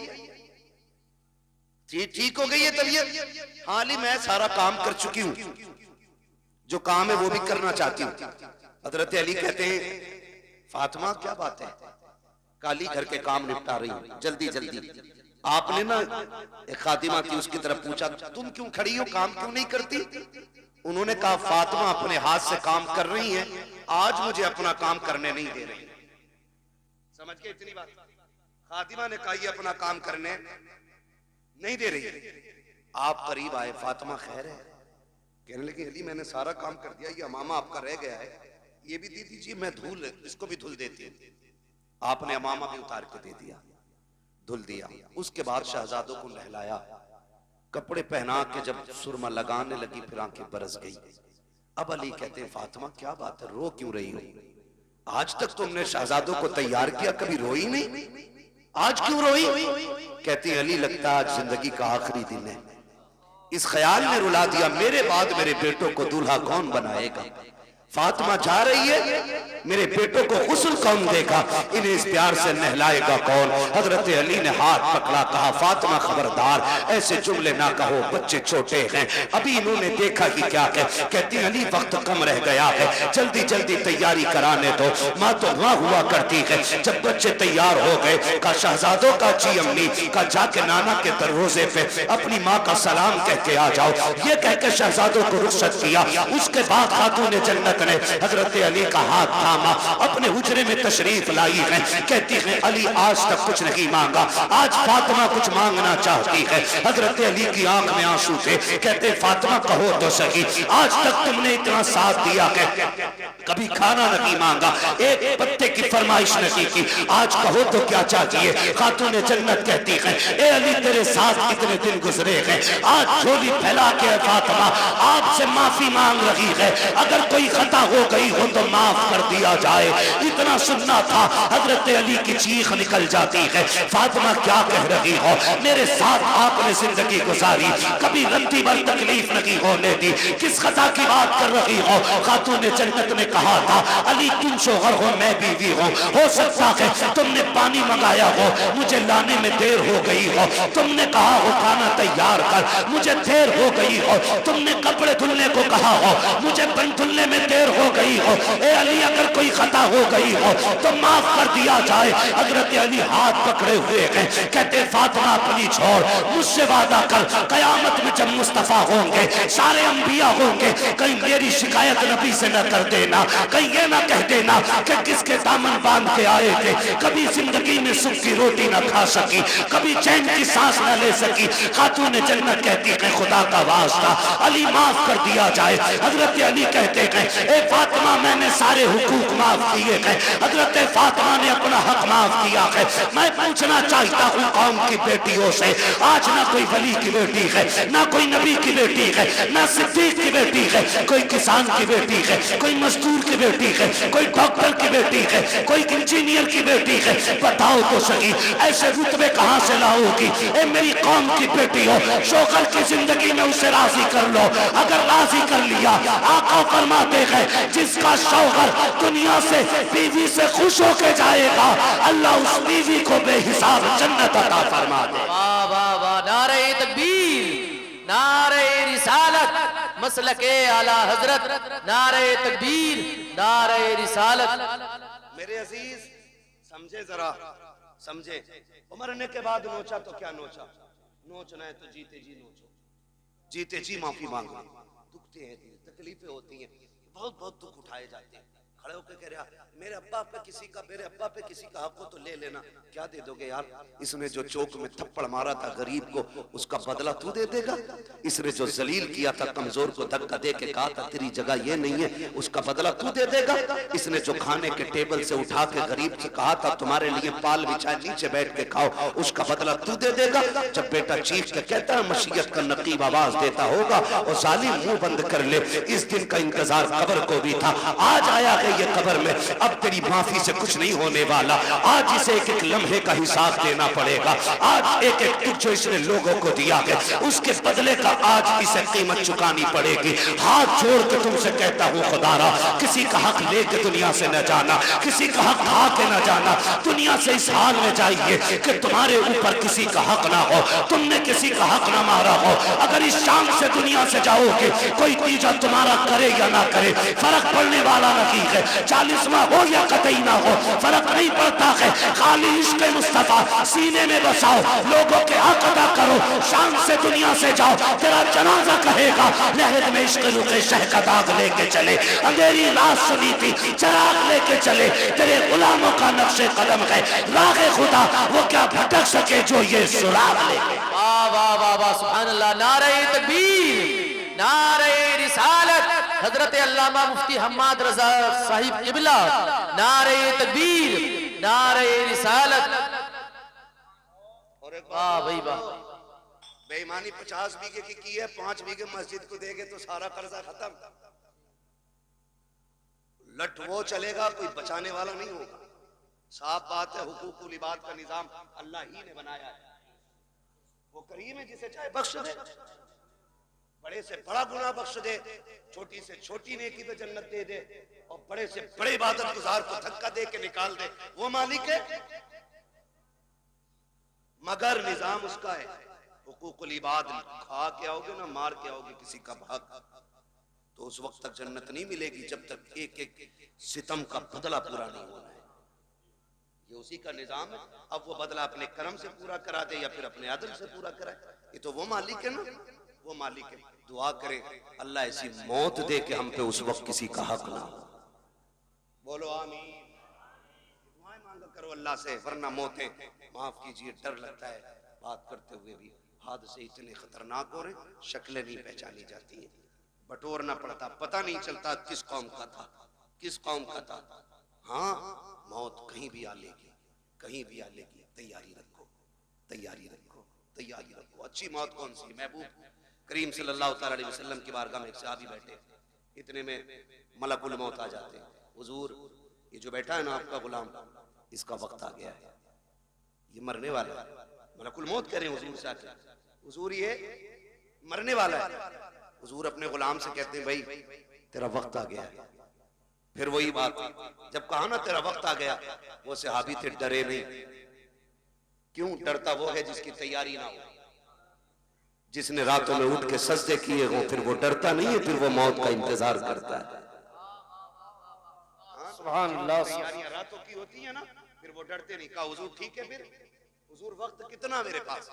ठीक हो गई है तबीयत? हाँ अली मैं सारा काम कर चुकी हूँ, जो काम है वो भी करना चाहती हूँ। हजरत अली कहते हैं फातिमा क्या बात है, काली घर के काम निपटा रही हूँ जल्दी जल्दी। आपने ना एक खातिमा की, उसकी तरफ पूछा तुम क्यों खड़ी हो, काम क्यों नहीं करती? उन्होंने कहा फातिमा अपने हाथ से काम कर रही है, आज मुझे अपना काम करने नहीं दे रही। समझ के इतनी बात, खातिमा ने कहा ये अपना काम करने नहीं दे रही। आप करीब आए, फातिमा खैर है? कहने लगी अली मैंने सारा काम कर दिया, ये अमामा आपका रह गया है, ये भी दे दीजिए, मैं धुल इसको भी धुल देती हूँ। आपने अमामा भी उतार के दे दिया, धुल दिया। उसके बाद शहजादों को नहलाया, कपड़े पहना के जब सुरमा लगाने लगी फिर आंखें बरस गई। अब अली कहते हैं फातिमा क्या बात है, रो क्यों रही हो? आज तक तुमने शहजादों को तैयार किया, कभी रोई नहीं, आज क्यों रोई? कहती अली लगता आज जिंदगी का आखिरी दिन है, इस ख्याल ने रुला दिया मेरे बाद मेरे बेटों को दूल्हा कौन बनाएगा। फातिमा जा रही है, मेरे बेटों को गुस्ल कौन देगा, इन्हें इस प्यार से नहलाएगा कौन? हजरत अली ने हाथ पकड़ा, कहा फातिमा खबरदार ऐसे जुमले ना कहो, बच्चे छोटे हैं, अभी इन्होंने देखा कि क्या है। कहती अली वक्त कम रह गया है, जल्दी जल्दी तैयारी कराने दो। माँ तो वहां हुआ करती है, जब बच्चे तैयार हो गए का शहजादों का जी अम्मी का जाके नाना के दरवाजे पे अपनी माँ का सलाम कह के आ जाओ, ये कह के शहजादों को रुखसत किया। उसके बाद खातून जन्नत ने हजरत अली का हाथ थामा, अपने हुजरे में तशरीफ लाई है। कहती है अली आज तक कुछ नहीं मांगा, आज फातिमा कुछ मांगना चाहती है। हजरत अली की आंख में आंसू थे, कहते फातिमा कहो तो सही, आज तक तुमने इतना साथ दिया है, कभी खाना नहीं मांगा, एक पत्ते की फरमाइश नहीं की, आज कहो तो क्या चाहिए? खातून जन्नत कहती है ए अली तेरे साथ कितने दिन गुजरे हैं, आज झोली फैला के फातिमा आपसे माफी मांग रही है, अगर कोई खता हो गई हो तो माफ कर दिया जाए। इतना सुनना था, हजरत अली की चीख निकल जाती है, फातिमा क्या कह रही हो, मेरे साथ आपने जिंदगी गुजारी, कभी रत्ती भर तकलीफ नहीं होने दी, किस खता की बात कर रही हो? खातून जन्नत ने कहा था अली तुम शोहर हो मैं बीवी हो सकता है तुमने पानी मंगाया हो, मुझे लाने में देर हो गई हो, तुमने कहा हो खाना तैयार कर, मुझे देर हो गई हो, तुमने कपड़े धुलने को कहा हो, मुझे बन धुलने में देर हो गई हो, ए अली अगर कोई खता हो गई हो तो माफ कर दिया जाए। हजरत अली हाथ पकड़े हुए हैं, कहते फातिमा अपनी छोड़, मुझसे वादा कर कयामत में जब मुस्तफा होंगे, सारे अंबिया होंगे, कहीं मेरी शिकायत नबी से न कर देना, कहीं ये ना कह देना कि किसके दामन बांध के आए थे, कभी जिंदगी में सुख की रोटी न खा सकी, कभी चैन की सांस न ले सकी। खातून जन्नत कहती है खुदा का वास्ता अली माफ कर दिया जाए। हजरत अली कहते हैं ए फातिमा मैंने सारे हुकूक माफ किए गए। हजरत फातिमा ने अपना हक माफ किया है। मैं पूछना चाहता हूँ कौम की बेटियों से, आज ना कोई वली की बेटी है, ना कोई नबी की बेटी है, ना सिद्दीक की बेटी है, कोई किसान की बेटी है, कोई मजदूर की बेटी है, कोई डॉक्टर की बेटी है, कोई इंजीनियर की बेटी है। बताओ तो सही ऐसे रुतबे कहां से लाओगी? ए मेरी कौम की बेटी हो, शोहर की जिंदगी में उसे राजी कर लो। अगर राजी कर लिया, आका फरमाते हैं जिसका शौहर दुनिया से बीवी से खुश होके जाएगा, अल्लाह उस बीवी को बेहिसाब जन्नत अता फरमा दे। वाह वाह वाह, नारे तकबीर, नारे रिसालत, मसलके आला हजरत, नारे तकबीर, नारे रिसालत। मेरे अजीज समझे, जरा समझे। मरने के बाद नोचा तो क्या नोचा, नोचना है तो जीते जी नोचो, जीते जी माफी मांगो। दुखते हैं दिल, तकलीफें होती हैं, बहुत बहुत दुख उठाए जाते हैं। खड़े होकर कह रहा मेरे अब्बा पे किसी का, मेरे अब्बा पे किसी का हक हो तो ले लेना। क्या दे दोगे यार? इसने जो चौक में थप्पड़ मारा था गरीब को, उसका बदला तू दे देगा? इसने जो जलील किया था, कमजोर को धक्का दे के कहा था तेरी जगह ये नहीं है, उसका बदला तू दे देगा? इसने जो खाने के टेबल से उठा के गरीब से कहा था तुम्हारे लिए पाल बिछा नीचे बैठ के खाओ, उसका बदला तू दे देगा? जब बेटा चीख के कहता है मशीयत का नकीब आवाज देता होगा और जालिम मुंह बंद कर ले। इस दिन का इंतजार कब्र को भी था, आज आया है ये कब्र में। अब तेरी माफी से कुछ नहीं होने वाला, आज इसे एक एक लम्हे का हिसाब देना पड़ेगा। आज एक एक दुख जो इसने लोगों को दिया है, उसके बदले का आज इसे कीमत चुकानी पड़ेगी। हाथ जोड़ के तुमसे कहता हूँ खुदारा, किसी का हक लेके दुनिया से न जाना, किसी का हक खा के न जाना। दुनिया से इस हाल में जाइए कि तुम्हारे ऊपर किसी का हक ना हो, तुमने किसी का हक ना मारा हो। अगर इस शाम से दुनिया से जाओगे, कोई तीजा तुम्हारा करे या ना करे, फर्क पड़ने वाला नहीं है। 40वां हो या कतई ना हो, फर्क नहीं पड़ता है। खाली इश्क़ मुस्तफा सीने में बसाओ, लोगों के हक अदा करो। शाम से दुनिया से जाओ, तेरा जनाजा कहेगा लहद में इश्क़ रुके शह का दाग लेके चले। अंधेरी रात सुनी थी, चराग लेके चले। तेरे गुलामों का नक्शे कदम है, रागे खुदा वो क्या भटक सके जो ये सुराग ले। वाह वाह वाह वाह, सुभान अल्लाह। नारे तकबीर, नारे रिसालत, हजरत अल्लामा मुफ्ती हम्माद रजा साहिब किबला, नारे तकबीर, नारे रिसालत। वाह भाई वाह। बेईमानी 50 बीघे की है, 5 बीघे मस्जिद को देंगे तो सारा कर्जा खत्म। लट वो चलेगा, कोई बचाने वाला नहीं होगा। साफ बात है, हुकूकुल इबाद का निजाम अल्लाह ही ने बनाया है। वो करीम है जिसे चाहे बख्श दे, बड़े से बड़ा गुनाह बख्श दे, छोटी से छोटी नेकी पे जन्नत दे दे, और बड़े से बड़े इबादत गुजार को धक्का दे के निकाल दे। वो मालिक है, मगर निजाम उसका है। हुकूकुल इबाद खा के आओगे ना, मार के आओगे किसी का हक, तो उस वक्त तक जन्नत नहीं मिलेगी जब तक एक एक सितम का बदला पूरा नहीं होना है। ये उसी का निजाम है। अब वो बदला अपने कर्म से पूरा करा दे या फिर अपने अदल से पूरा कराए, ये तो वो मालिक है ना, वो मालिक है। दुआ करें अल्लाह ऐसी मौत दे के हम पे उस वक्त किसी का हक ना हो। बोलो आमीन। दुआएं मांगा करो अल्लाह से, वरना मौतें, माफ कीजिए, डर लगता है बात करते हुए भी। हादसे इतने खतरनाक हो रहे, शक्लें नहीं पहचानी जाती हैं, बटोरना पड़ता, पता नहीं चलता किस कौम का था, किस कौम का था। हाँ, मौत कहीं भी आ लेगी, कहीं भी आ लेगी। तैयारी रखो, तैयारी रखो, तैयारी रखो। अच्छी मौत कौन सी? महबूब करीम सल्लल्लाहु अलैहि वसल्लम की बारगाह में एक सहाबी बैठे, इतने में मलकुल मौत आ जाते हैं। हुजूर, ये जो बैठा है ना आपका गुलाम, इसका वक्त आ गया है, ये मरने वाला है। मलकुल मौत कह रहे हैं हुजूर से आके, हुजूर ये मरने वाला है। हुजूर अपने गुलाम से कहते हैं भाई तेरा वक्त आ गया है। फिर वही बात, जब कहा ना तेरा वक्त आ गया, वो सहाबी थे डरे नहीं। क्यों डरता? वो है जिसकी तैयारी ना हो, जिसने रातों में उठ के सजदे किए हों, फिर वो डरता नहीं है, फिर वो मौत का इंतजार करता है। सुभान अल्लाह। तैयारियां रातों की होती है ना, फिर वो डरते नहीं। कहा हुजूर ठीक है, फिर हुजूर वक्त कितना मेरे पास?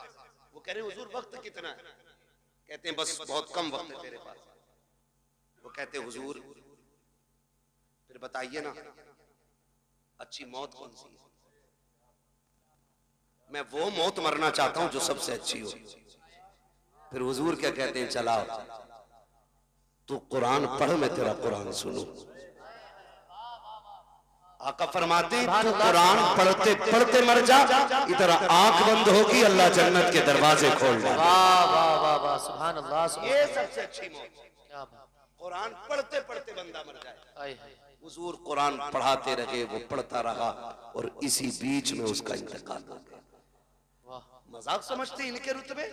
वो कह रहे हैं हुजूर वक्त कितना है? कहते हैं बस बहुत कम वक्त है तेरे पास। वो कहते हैं हुजूर फिर बताइए ना अच्छी मौत कौन सी है? मैं वो मौत मरना चाहता हूं जो सबसे अच्छी हो। फिर हुजूर क्या कहते हैं? चलाओ तू कुरान पढ़, मैं तेरा कुरान सुनूं। आका फरमाते हैं तू कुरान पढ़ते पढ़ते मर जा, इधर आंख बंद होगी, अल्लाह जन्नत के दरवाजे खोल दे। वाह वाह वाह वाह, सुभान अल्लाह। ये सबसे अच्छी मौत, क्या बात, कुरान पढ़ते पढ़ते बंदा मर जाए। आए हाय। हुजूर कुरान पढ़ाते रहे, वो पढ़ता रहा और इसी बीच में उसका इंतकाल हो गया। वाह, मजाक समझते हैं इनके रुतबे?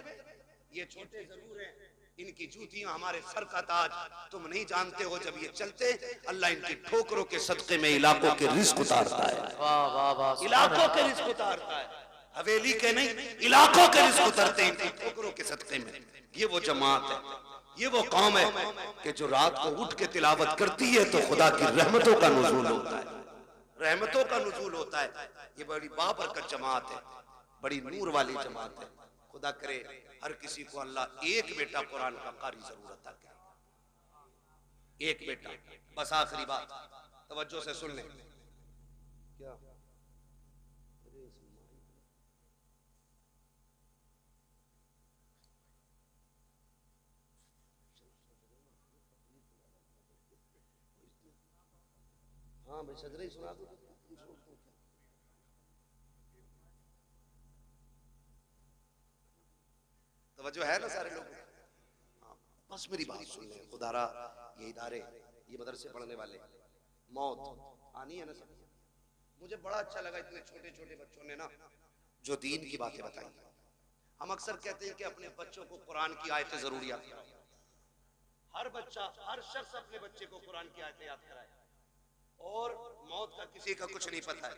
ये छोटे जरूर हैं, इनकी जूतियां हमारे सर का ताज। तुम नहीं जानते हो, जब ये चलते अल्लाह इनकी ठोकरों के सदके में इलाकों के रिस्क उतारता है। वाह वाह वाह, इलाकों के रिस्क उतारता है, हवेली के नहीं, इलाकों के रिस्क उतरते हैं इनकी ठोकरों के सदके में। ये वो जमात है, ये वो कौम है कि जो रात को उठ के तिलावत करती है तो खुदा की रहमतों का नुज़ूल होता है, रहमतों का नुज़ूल होता है। ये बड़ी बाबरकत जमात है, बड़ी नूर वाली जमात है। खुदा करे हर किसी को अल्लाह एक बेटा कुरान का कारी जरूर अता करे, एक बेटा। बस आखिरी बात तवज्जो से सुन लें। क्या हाँ भाई, सजरे ही सुना दो। तवज्जो है ना सारे लोग? हाँ, बस मेरी बात सुन लें। खुदारा ये इदारे, ये मदरसे पढ़ने वाले, मौत आनी है ना सब। मुझे बड़ा अच्छा लगा इतने छोटे छोटे बच्चों ने ना जो दीन की बातें बताई। हम अक्सर कहते हैं कि अपने बच्चों को कुरान की आयतें जरूर याद कराएं। हर बच्चा, हर शख्स अपने बच्चे को कुरान की आयतें याद कराए। और मौत का किसी का कुछ नहीं पता है।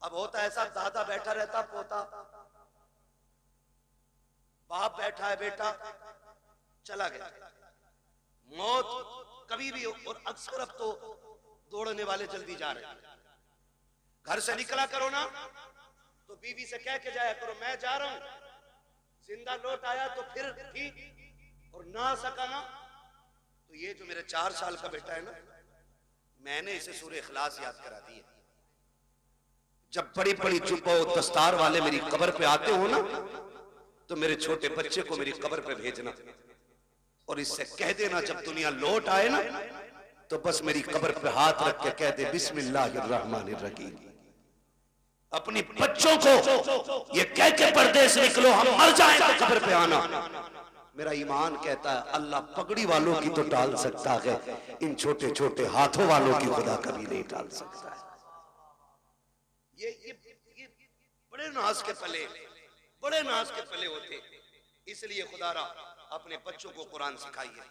अब होता ऐसा, दादा बैठा रहता, पोता, बाप बैठा है, बेटा चला गया, मौत कभी भी। और अक्सर अब तो दौड़ने वाले जल्दी जा रहे हैं। घर से निकला करो ना तो बीवी से कह के जाया करो मैं जा रहा हूं, जिंदा लौट आया तो फिर ठीक, और ना सका ना तो ये जो मेरे 4 साल का बेटा है ना, मैंने इसे सूरह इखलास याद करा दी है। जब बड़ी बड़ी जुब्बा और दस्तार वाले मेरी कब्र पे आते हो ना, तो मेरे छोटे बच्चे को मेरी कब्र पे भेजना और इससे कह देना जब दुनिया लौट आए ना तो बस मेरी कब्र पे हाथ रख के कह दे बिस्मिल्लाहिर्रहमानिर्रहीम। अपनी बच्चों को ये कह के परदेश निकलो, हम मर जाएं तो कब्र पे आना। मेरा ईमान कहता है अल्लाह पगड़ी वालों की तो टाल सकता है, इन छोटे छोटे हाथों वालों की खुदा कभी नहीं टाल सकता है। ये बड़े नाज के पले, बड़े नाज के पले होते। इसलिए खुदारा अपने बच्चों को कुरान सिखाइए,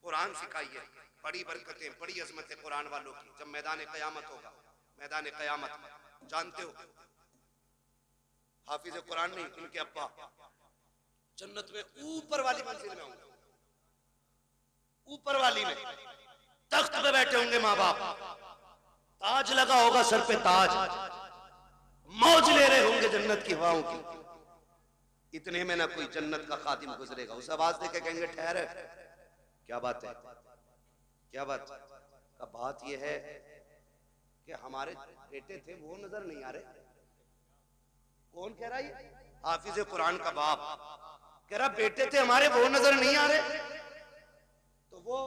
कुरान सिखाइए। बड़ी बरकतें, बड़ी अजमतें कुरान वालों की। जब मैदान क़यामत होगा, मैदान क़यामत जानते हो, हाफिज कुरान नहीं, इनके अब्बा जन्नत में ऊपर वाली मंजिल में होंगे, ऊपर वाली में तख्त पे बैठे होंगे माँ बाप, ताज लगा होगा सर पे, ताज, मौज ले रहे होंगे जन्नत की हवाओं की। इतने में ना कोई जन्नत का खादिम गुजरेगा, उस आवाज दे के कहेंगे ठहर, क्या बात है, क्या बात का बात यह है कि हमारे बेटे थे वो नजर नहीं आ रहे। कौन कह रहा है? हाफिज कुरान का बाप कह रहा बेटे थे हमारे वो नजर नहीं आ रहे। तो वो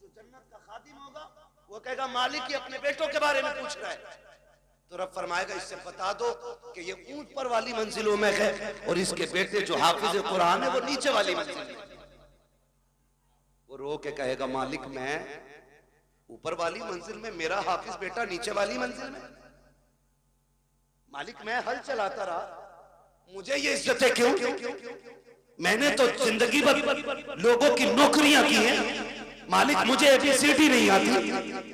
जो जन्नत का खादिम होगा वो कहेगा मालिक ही अपने बेटों के बारे में पूछ रहा है। तो रब फरमाएगा इससे बता दो कि ये ऊपर वाली मंजिलों में है और इसके बेटे जो हाफिज कुरान है वो नीचे वाली मंजिल में। वो रो के कहेगा मालिक मैं ऊपर वाली मंजिल में, मेरा हाफिज बेटा नीचे वाली मंजिल में। मालिक मैं हल चलाता रहा, मुझे ये इज्जतें क्यों? मैंने तो जिंदगी भर लोगों की नौकरियां की हैं, मालिक मुझे एबीसीडी नहीं आती,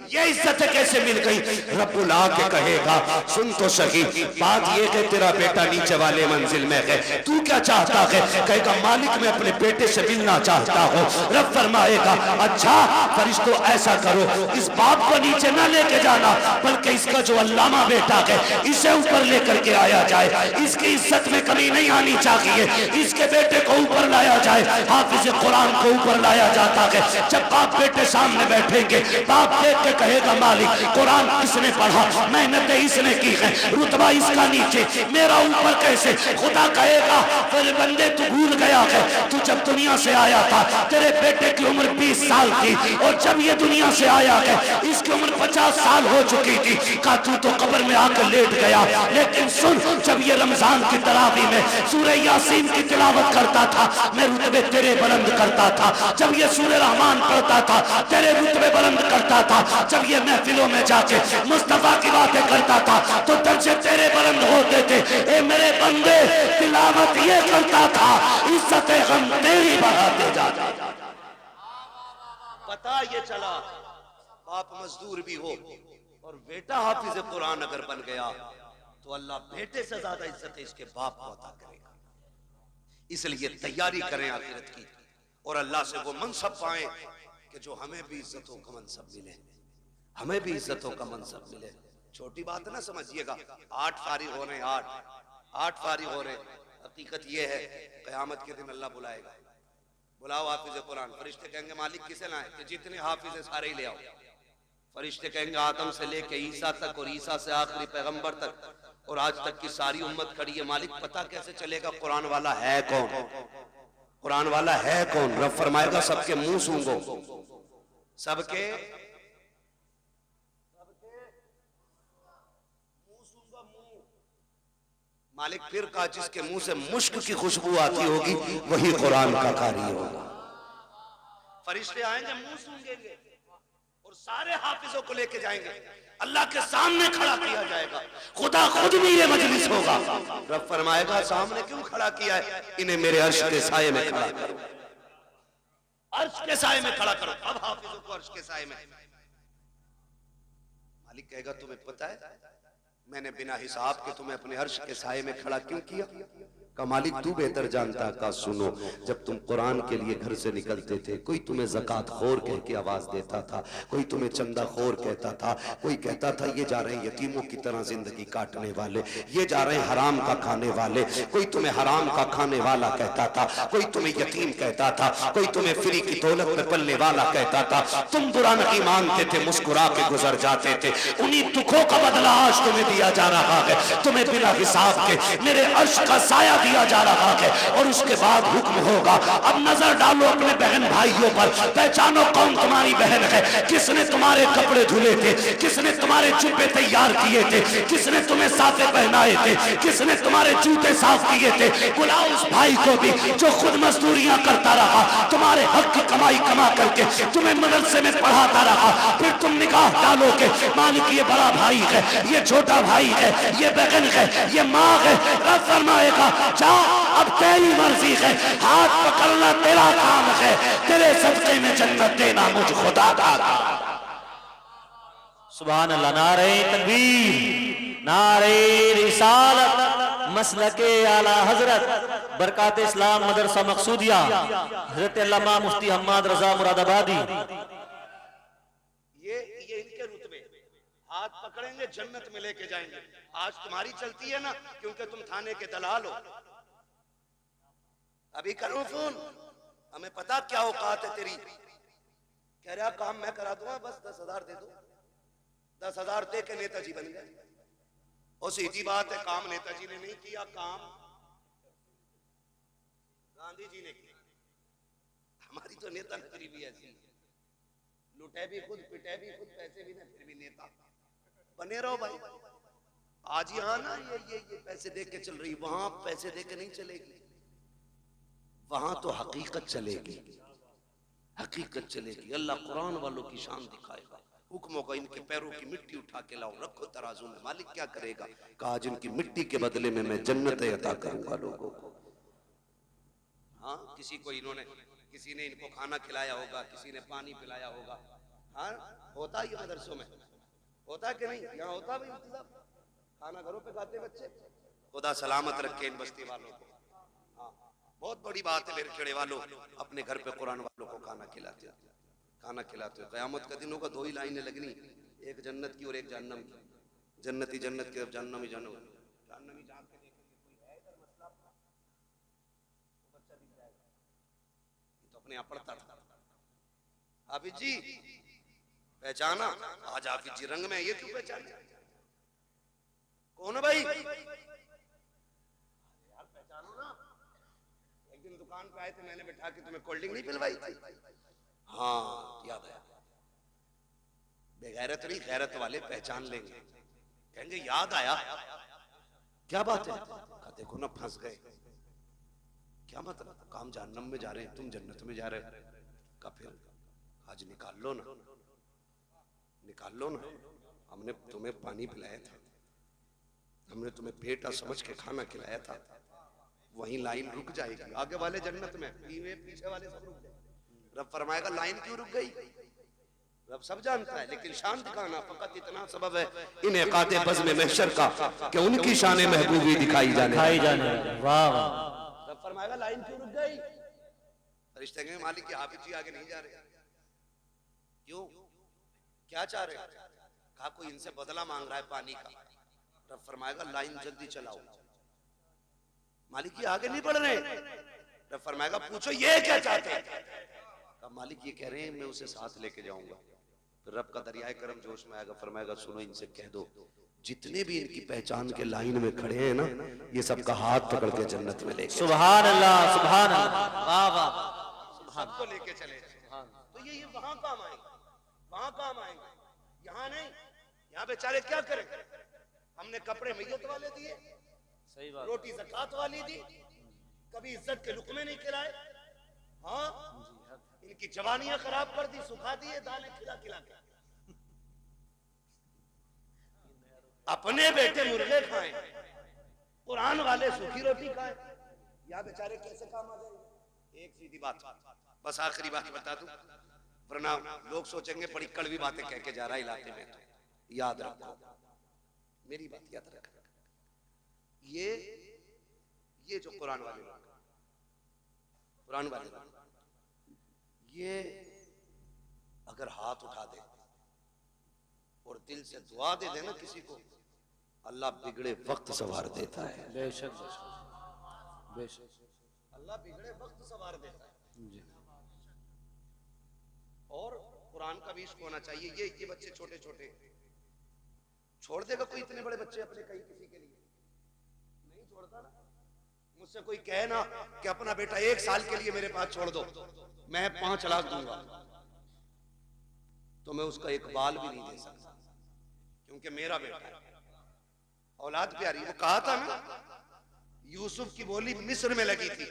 ये इज्जतें कैसे मिल गई? रब्बुल आके कहेगा सुन तो सही, बात ये कि तेरा बेटा नीचे वाले मंजिल में है, तू क्या चाहता है? कहेगा मालिक मैं अपने बेटे से मिलना चाहता हूँ। रब फरमाएगा अच्छा फरिश्तों ऐसा करो, इस बाप को नीचे ना लेके जाना, बल्कि इसका जो अल्लामा बेटा है इसे ऊपर लेकर के आया जाए, इसकी इज्जत में कमी नहीं आनी चाहिए, इसके बेटे को ऊपर लाया जाए। हाफिज कुरान को ऊपर लाया जाता है। जब बाप बेटे सामने बैठेंगे, बाप देख के कहेगा मालिक कुरान किसने पढ़ा, मेहनत इसने की है, रुतबा इसका नीचे, मेरा ऊपर कैसे। खुदा कहेगा फिर बंदे तू भूल गया है, तू जब दुनिया से आया था तेरे बेटे की उम्र 20 साल थी, और जब ये दुनिया से आया है इसकी उम्र 50 साल हो चुकी थी। कहा तू तो कब्र में आकर लेट गया, लेकिन सुन जब ये रमजान की तरावी में सूरह यासीन की तिलावत करता था मैं रुतबे तेरे बुलंद करता था, जब ये सूरह रहमान पढ़ता था तेरे रुतबे बुलंद करता था, जब ये महफिलों में जाके मुस्तफा की बातें करता था तो दर्जे तेरे बुलंद होते थे। ए मेरे बंदे तिलावत ये करता था, इज्जत हम तेरी बढ़ाते जाते। पता ये चला बाप मजदूर भी हो और बेटा हाफिज कुरान अगर बन गया तो अल्लाह बेटे से ज्यादा इज्जत इसके बाप को अता करेगा। इसलिए तैयारी करें आखिरत की और अल्लाह से वो मनसब पाए कि जो हमें भी इज्जतों का मनसब मिले, हमें भी इज्जतों का मनसब मिले। छोटी बात ना समझिएगा, 8 फारिग हो रहे, 8 फारिग हो रहे। हकीकत ये है क़यामत के दिन अल्लाह बुलाएगा, बुलाओ हाफिज कुरान। फरिश्ते कहेंगे मालिक किसे लाए, कि जितने हाफिज सारे ही ले आओ। फरिश्ते कहेंगे आदम से लेके ईसा तक और ईसा से आखिरी पैगंबर तक और आज तक की सारी उम्मत खड़ी है, मालिक पता कैसे चलेगा कुरान वाला है कौन, कुरान वाला है कौन। रब फरमाएगा सबके मुंह सूंघो, सबके मालिक फिर कहा जिसके मुंह से मुश्क की खुशबू आती होगी वही कुरान का कारी होगा। फरिश्ते आएंगे मुंह सूंघेंगे और सारे हाफिजों को लेके जाएंगे, अल्लाह के सामने खड़ा किया जाएगा, खुदा खुद भी ये मजलिस होगा। रब फरमाएगा सामने क्यों खड़ा किया है, इन्हें मेरे अर्श के साये में खड़ा करो, अर्श के साये में खड़ा करो। अब हाफिजों को अर्श के साये में, मालिक कहेगा तुम्हें पता है मैंने बिना हिसाब के तुम्हें अपने अर्श के साये में खड़ा क्यों किया। का मालिक तू बेहतर जानता। का सुनो जब तुम कुरान के लिए घर से निकलते थे कोई तुम्हें ज़कात खोर कह के आवाज देता था, कोई तुम्हें चंदा खोर कहता था, कोई कहता था ये जा रहे हैं यतीमों की तरह जिंदगी काटने वाले, ये जा रहे हैं हराम का खाने वाले, कोई तुम्हें हराम का खाने वाला कहता था, कोई तुम्हें यतीम कहता था, कोई तुम्हें फ्री की दौलत में पलने वाला कहता था। तुम बुरा नहीं मानते थे, मुस्कुरा के गुजर जाते थे। उन्हीं दुखों का बदला आज तुम्हें दिया जा रहा है, तुम्हें बिना हिसाब के मेरे अर्श का साया दिया जा रहा है। और उसके बाद हुक्म होगा अब नजर डालो अपने बहन भाइयों पर, पहचानो कौन तुम्हारी बहन है, किसने तुम्हारे कपड़े धुले थे, किसने तुम्हारे जुब्बे तैयार किए थे, किसने तुम्हें साफे पहनाए थे, किसने तुम्हारे जूते साफ किए थे। बुलाओ उस भाई को भी जो खुद मजदूरियां करता रहा, तुम्हारे हक की कमाई कमा करके तुम्हें मदरसे में पढ़ाता रहा, फिर तुम निगाह डालोगे मालिक ये बड़ा भाई है, ये छोटा भाई है, ये बहन है, ये माँ है। रब फरमाएगा जा अब तेरी मर्जी है, हाथ पकड़ना तेरा काम है, तेरे सदक़े में जन्नत देना मुझ खुदा का। सुभान अल्लाह। नारे तकबीर, नारे रिसालत, मसलके आला हजरत बरकात इस्लाम मदरसा मकसूदिया हजरत अल्लामा मुफ्ती हम्माद रजा मुरादाबादी। ये इनके रुतबे, हाथ पकड़ेंगे जन्नत में लेके जाएंगे। आज तुम्हारी चलती है ना क्योंकि तुम थाने के दलाल हो। अभी करो फोन, हमें पता क्या औकात है तेरी। कह रहा काम मैं करा दूंगा, बस 10,000 दे दो। 10,000 दे के नेताजी बन गए। और सीधी बात है काम नेताजी ने नहीं किया, काम गांधी जी ने किया। हमारी तो नेता नगरी भी ऐसी, लुटे भी खुद, पिटे भी खुद, पैसे भी ना, फिर भी नेता बने रहो भाई। आज यहाँ ना ये पैसे दे के चल रही, वहां पैसे दे के नहीं चलेगी, वहां तो हकीकत चलेगी, हकीकत चलेगी। अल्लाह कुरान वालों की शान दिखाएगा। हुक्म होगा इनके पैरों की मिट्टी उठा के लाओ, रखो तराजू में। मालिक क्या करेगा, कहा आज इनकी मिट्टी के बदले में मैं जन्नतें अता करूंगा लोगों को। हाँ किसी को इन्होंने, किसी ने इनको खाना खिलाया होगा, किसी ने पानी पिलाया होगा। हाँ होता ही मदरसों में, होता कि नहीं, यहाँ होता भी इंतजाम, खाना घरों पे खाते बच्चे। खुदा सलामत रखे इन बस्ती वालों को। हाँ बहुत बड़ी बात है मेरे खेड़े वालों, अपने घर पे कुरान वालों को खाना खिलाते हो, खाना खिलाते हो। क़यामत का दिन होगा, 2 ही लाइनें लगनी, एक जन्नत की और एक जहन्नम की। जन्नती जन्नत की, जहन्नमी जहन्नम। जहन्नमी जान के देखेंगे कोई है इधर मसला, तो बच्चा दिख जाएगा, ये तो अपने यहाँ पढ़ता था। हाफिज जी पहचाना? आज हाफिज जी रंग में, ये क्यों पहचाने? कौन है भाई? यार पहचानो ना। एक दिन दुकान पे आए थे, मैंने बैठा के तुम्हें कोल्ड ड्रिंक नहीं पिलवाई थी? हाँ याद आया। बेगैरत नहीं, गैरत वाले पहचान लेंगे, कहेंगे याद आया। क्या बात है? कहा देखो ना फंस गए। क्या मतलब? काम जहन्नम में जा रहे हैं, तुम जन्नत में जा रहे हो। का फिर आज निकाल लो ना, निकाल लो ना। हमने तुम्हें पानी पिलाया था, हमने तुम्हें बेटा समझ के खाना खिलाया था। वहीं लाइन रुक जाएगी, आगे वाले जन्नत में, पीछे वाले सब रुक जाएंगे। रब फरमाएगा लाइन क्यों रुक गई? रब सब जानता है, लेकिन शान दिखाना फकत इतना सबब है इनेकाते बज़्म महशर का कि उनकी शान महबूबी दिखाई जाने। वाह वाह। रब फरमाएगा लाइन क्यों रुक गई? फरिश्ते कहेंगे मालिक के हाफिज जी आगे नहीं जा रहे। क्यों? क्या चाह रहे? कहा कोई इनसे बदला मांग रहा है पानी का। रब फरमाएगा लाइन जल्दी चलाओ। मालिक ये आगे नहीं बढ़ रहे। रब फरमाएगा पूछो ये क्या चाहते हैं? कहा मालिक ये कह रहे हैं मैं उसे साथ लेके जाऊंगा। फिर रब का दरियाए करम जोश में आएगा, फरमाएगा सुनो इनसे कह दो जितने भी इनकी पहचान के लाइन में खड़े हैं ना, ये सबका हाथ पकड़ के जन्नत में लेके। सुभान अल्लाह, सुभान अल्लाह, वाह वाह। सबको लेके चले। तो ये वहां काम आएंगे, वहां काम आएंगे, यहाँ नहीं। यहाँ बेचारे क्या करें? हमने कपड़े मैयत वाले दिए, सही बात, रोटी ज़कात वाली दी, कभी इज्जत के लुकमे नहीं खिलाए। हाँ इनकी जवानियां खराब कर दी, सुखा दिए दालें खिला खिला के। अपने बेटे मुर्गे खाएं, कुरान वाले सूखी रोटी खाएं। या बेचारे कैसे काम आ जाएंगे? एक सीधी बात, बस आखिरी बात बता दूं, वरना लोग सोचेंगे बड़ी कड़वी बातें कह के जा रहा है इलाके में। तो याद रखो, मेरी बात याद रखो। ये जो कुरान वाले लोग, कुरान वाले लोग, ये अगर हाथ उठा दे और दिल से दुआ दे देना किसी को, अल्लाह बिगड़े वक्त सवार देता है। बेशक बेशक, अल्लाह बिगड़े वक्त सवार देता है। और कुरान का भी इश्क होना चाहिए। ये बच्चे छोटे छोटे छोड़ देगा कोई इतने बड़े बच्चे अपने कहीं किसी के लिए? नहीं छोड़ता ना। मुझसे कोई कहे ना कि अपना बेटा 1 साल के लिए मेरे पास छोड़ दो, मैं 5 लाख दूंगा, तो मैं उसका एक बाल भी नहीं दे सकता, क्योंकि मेरा बेटा है, औलाद प्यारी। वो कहा था ना यूसुफ की बोली मिस्र में लगी थी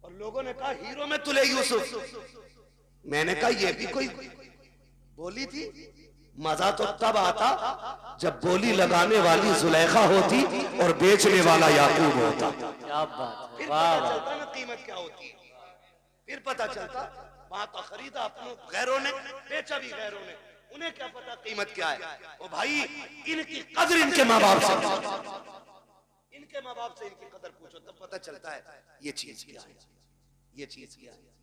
और लोगों ने कहा हीरो में तुले यूसुफ। मैंने कहा ये भी कोई बोली थी? मजा तो तब आता जब बोली लगाने वाली जुलेखा होती और बेचने वाला याकूब होता। क्या बात, फिर पता चलता ना कीमत क्या होती है। फिर पता चलता वहां तो खरीदा अपनों गैरों ने, बेचा भी गैरों ने, उन्हें क्या पता कीमत क्या है। ओ भाई इनकी कदर इनके माँ बाप से, इनके माँ बाप से इनकी कदर पूछो तब पता चलता है ये चीज क्या है, ये चीज क्या है।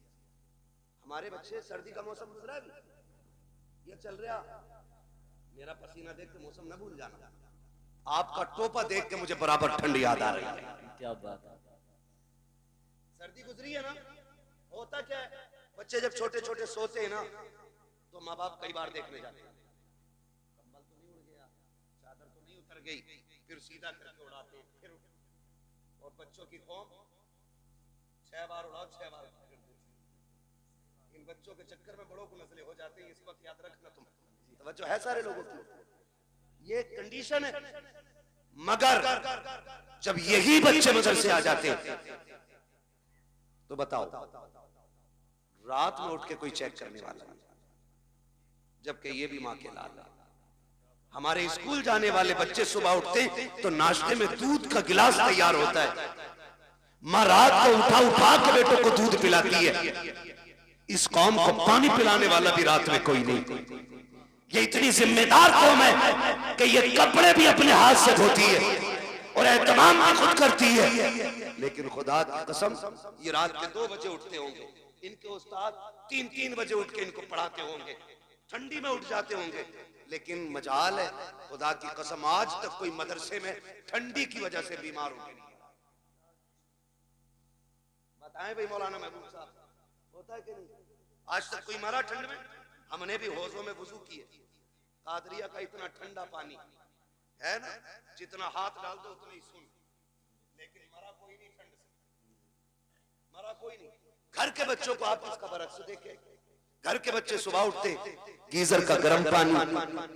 हमारे बच्चे, सर्दी का मौसम गुजरा है, ये चल रहा, मेरा पसीना देख के मौसम न भूल जाना। आपका टोपा देख के मुझे बराबर ठंड याद आ रही है। क्या बात है। सर्दी गुजरी है ना, होता क्या है, बच्चे जब छोटे छोटे सोते हैं ना तो माँ बाप कई बार देखने जाते हैं, कंबल तो नहीं उड़ गया, चादर तो नहीं उतर गई, फिर सीधा करके उड़ाते हैं। फिर और बच्चों की कौम 6 बार उड़ाओ 6 बार। इन बच्चों के चक्कर में बड़ों को नस्लें हो जाते हैं। इस वक्त याद रखना, तुम तवज्जो है सारे लोगों की, ये कंडीशन है। मगर जब यही बच्चे मदरसे आ जाते हैं तो बताओ रात में उठ के कोई चेक करने वाला नहीं, जबकि ये भी माँ के लाल। हमारे स्कूल जाने वाले बच्चे सुबह उठते तो नाश्ते में दूध का गिलास तैयार होता है, माँ रात को उठा उठा के बेटों को दूध पिलाती है। इस कौम को पानी पिलाने वाला भी रात में कोई नहीं। ये इतनी जिम्मेदार कौम है कि ये कपड़े भी अपने हाथ से धोती है और एहतमाम भी खुद करती है। लेकिन खुदा की कसम ये रात के 2 बजे उठते होंगे, इनके उस्ताद 3-3 बजे उठ के इनको पढ़ाते होंगे, ठंडी में उठ जाते होंगे। लेकिन मजाल है खुदा की कसम आज तक कोई मदरसे में ठंडी की वजह से बीमार हो गया। बताएं भाई मौलाना महबूब साहब, होता है कि नहीं? आज तक कोई मरा ठंड में? हमने भी हौजों में वुजू किए। कादरिया का इतना ठंडा पानी है ना, जितना हाथ डाल दो उतना ही सुन, लेकिन मरा कोई नहीं ठंड से, मरा कोई नहीं। घर के बच्चों को आप इसका बरक्स देखे, घर के बच्चे सुबह उठते गीजर का गर्म पानी,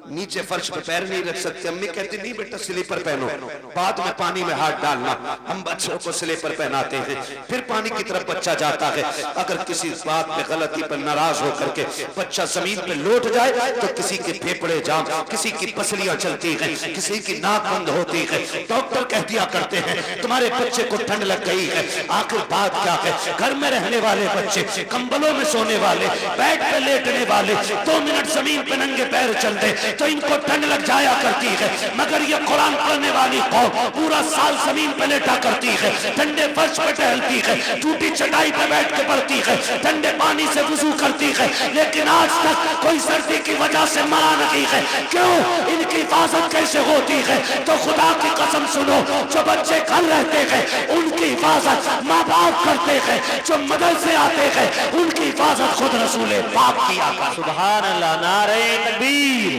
नीचे फर्श पे पैर नहीं रख सकते, अम्मी कहती नहीं बेटा स्लीपर पहनो, बाद में पानी में हाथ डालना। हम बच्चों को स्लीपर पहनाते हैं, फिर पानी की तरफ बच्चा जाता है। अगर किसी बात पे गलती पर नाराज होकर के बच्चा जमीन पे लौट जाए तो किसी के फेफड़े जाम, किसी की पसलियां चलती हैं, किसी की नाक बंद होती है। डॉक्टर कह दिया करते हैं तुम्हारे बच्चे को ठंड लग गई है। आखिर बात क्या है? घर में रहने वाले बच्चे, कंबलों में सोने वाले, बेड पे लेटने वाले, 2 मिनट जमीन पे नंगे पैर चलते तो इनको ठंड लग जाया करती है। मगर ये कुरान पढ़ने वाली कौम पूरा साल जमीन पे लेटा करती है, ठंडे फर्श पे टहलती है, टूटी चटाई पे बैठ के पढ़ती है, ठंडे पानी से वुजू करती है, लेकिन आज तक कोई सर्दी की वजह से मरा नहीं है। क्यों? इनकी हिफाजत कैसे होती है? तो खुदा की कसम सुनो, जो बच्चे घर रहते हैं उनकी हिफाजत माँ बाप करते हैं, जो मदरसे आते हैं उनकी हिफाजत खुद रसूल पाक किया करते। सुभान अल्लाह। नारे तकबीर,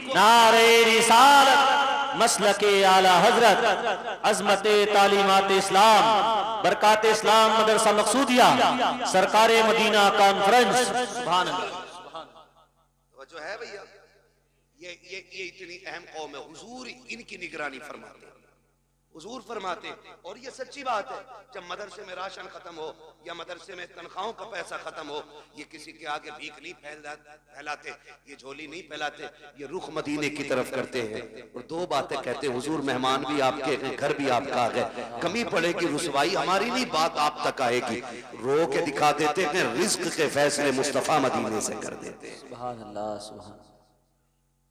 नारे रिसालत, मसलके आला हजरत, अजमत तालीमात इस्लाम, बरकात इस्लाम मदरसा मकसूदिया, सरकारे मदीना कॉन्फ्रेंस। सुभान अल्लाह। तो जो है भैया, ये इतनी अहम कौम है, हुजूर इनकी निगरानी फरमाते हैं, हुजूर फरमाते। और ये सच्ची बात है, जब मदरसे में राशन खत्म हो या मदरसे में तनख्वाहों का पैसा खत्म हो, ये किसी के आगे भीख नहीं फैलाते, ये झोली नहीं फैलाते, ये रुख मदीने की तरफ करते हैं। और 2 बातें कहते हैं, हुजूर मेहमान भी आपके हैं, घर भी आपका है, कमी पड़ेगी रुसवाई हमारी नहीं, बात आप तक आएगी। रो के दिखा देते हैं, रिज्क के फैसले मुस्तफा मदीने से कर देते हैं। सुभान अल्लाह। सुभान।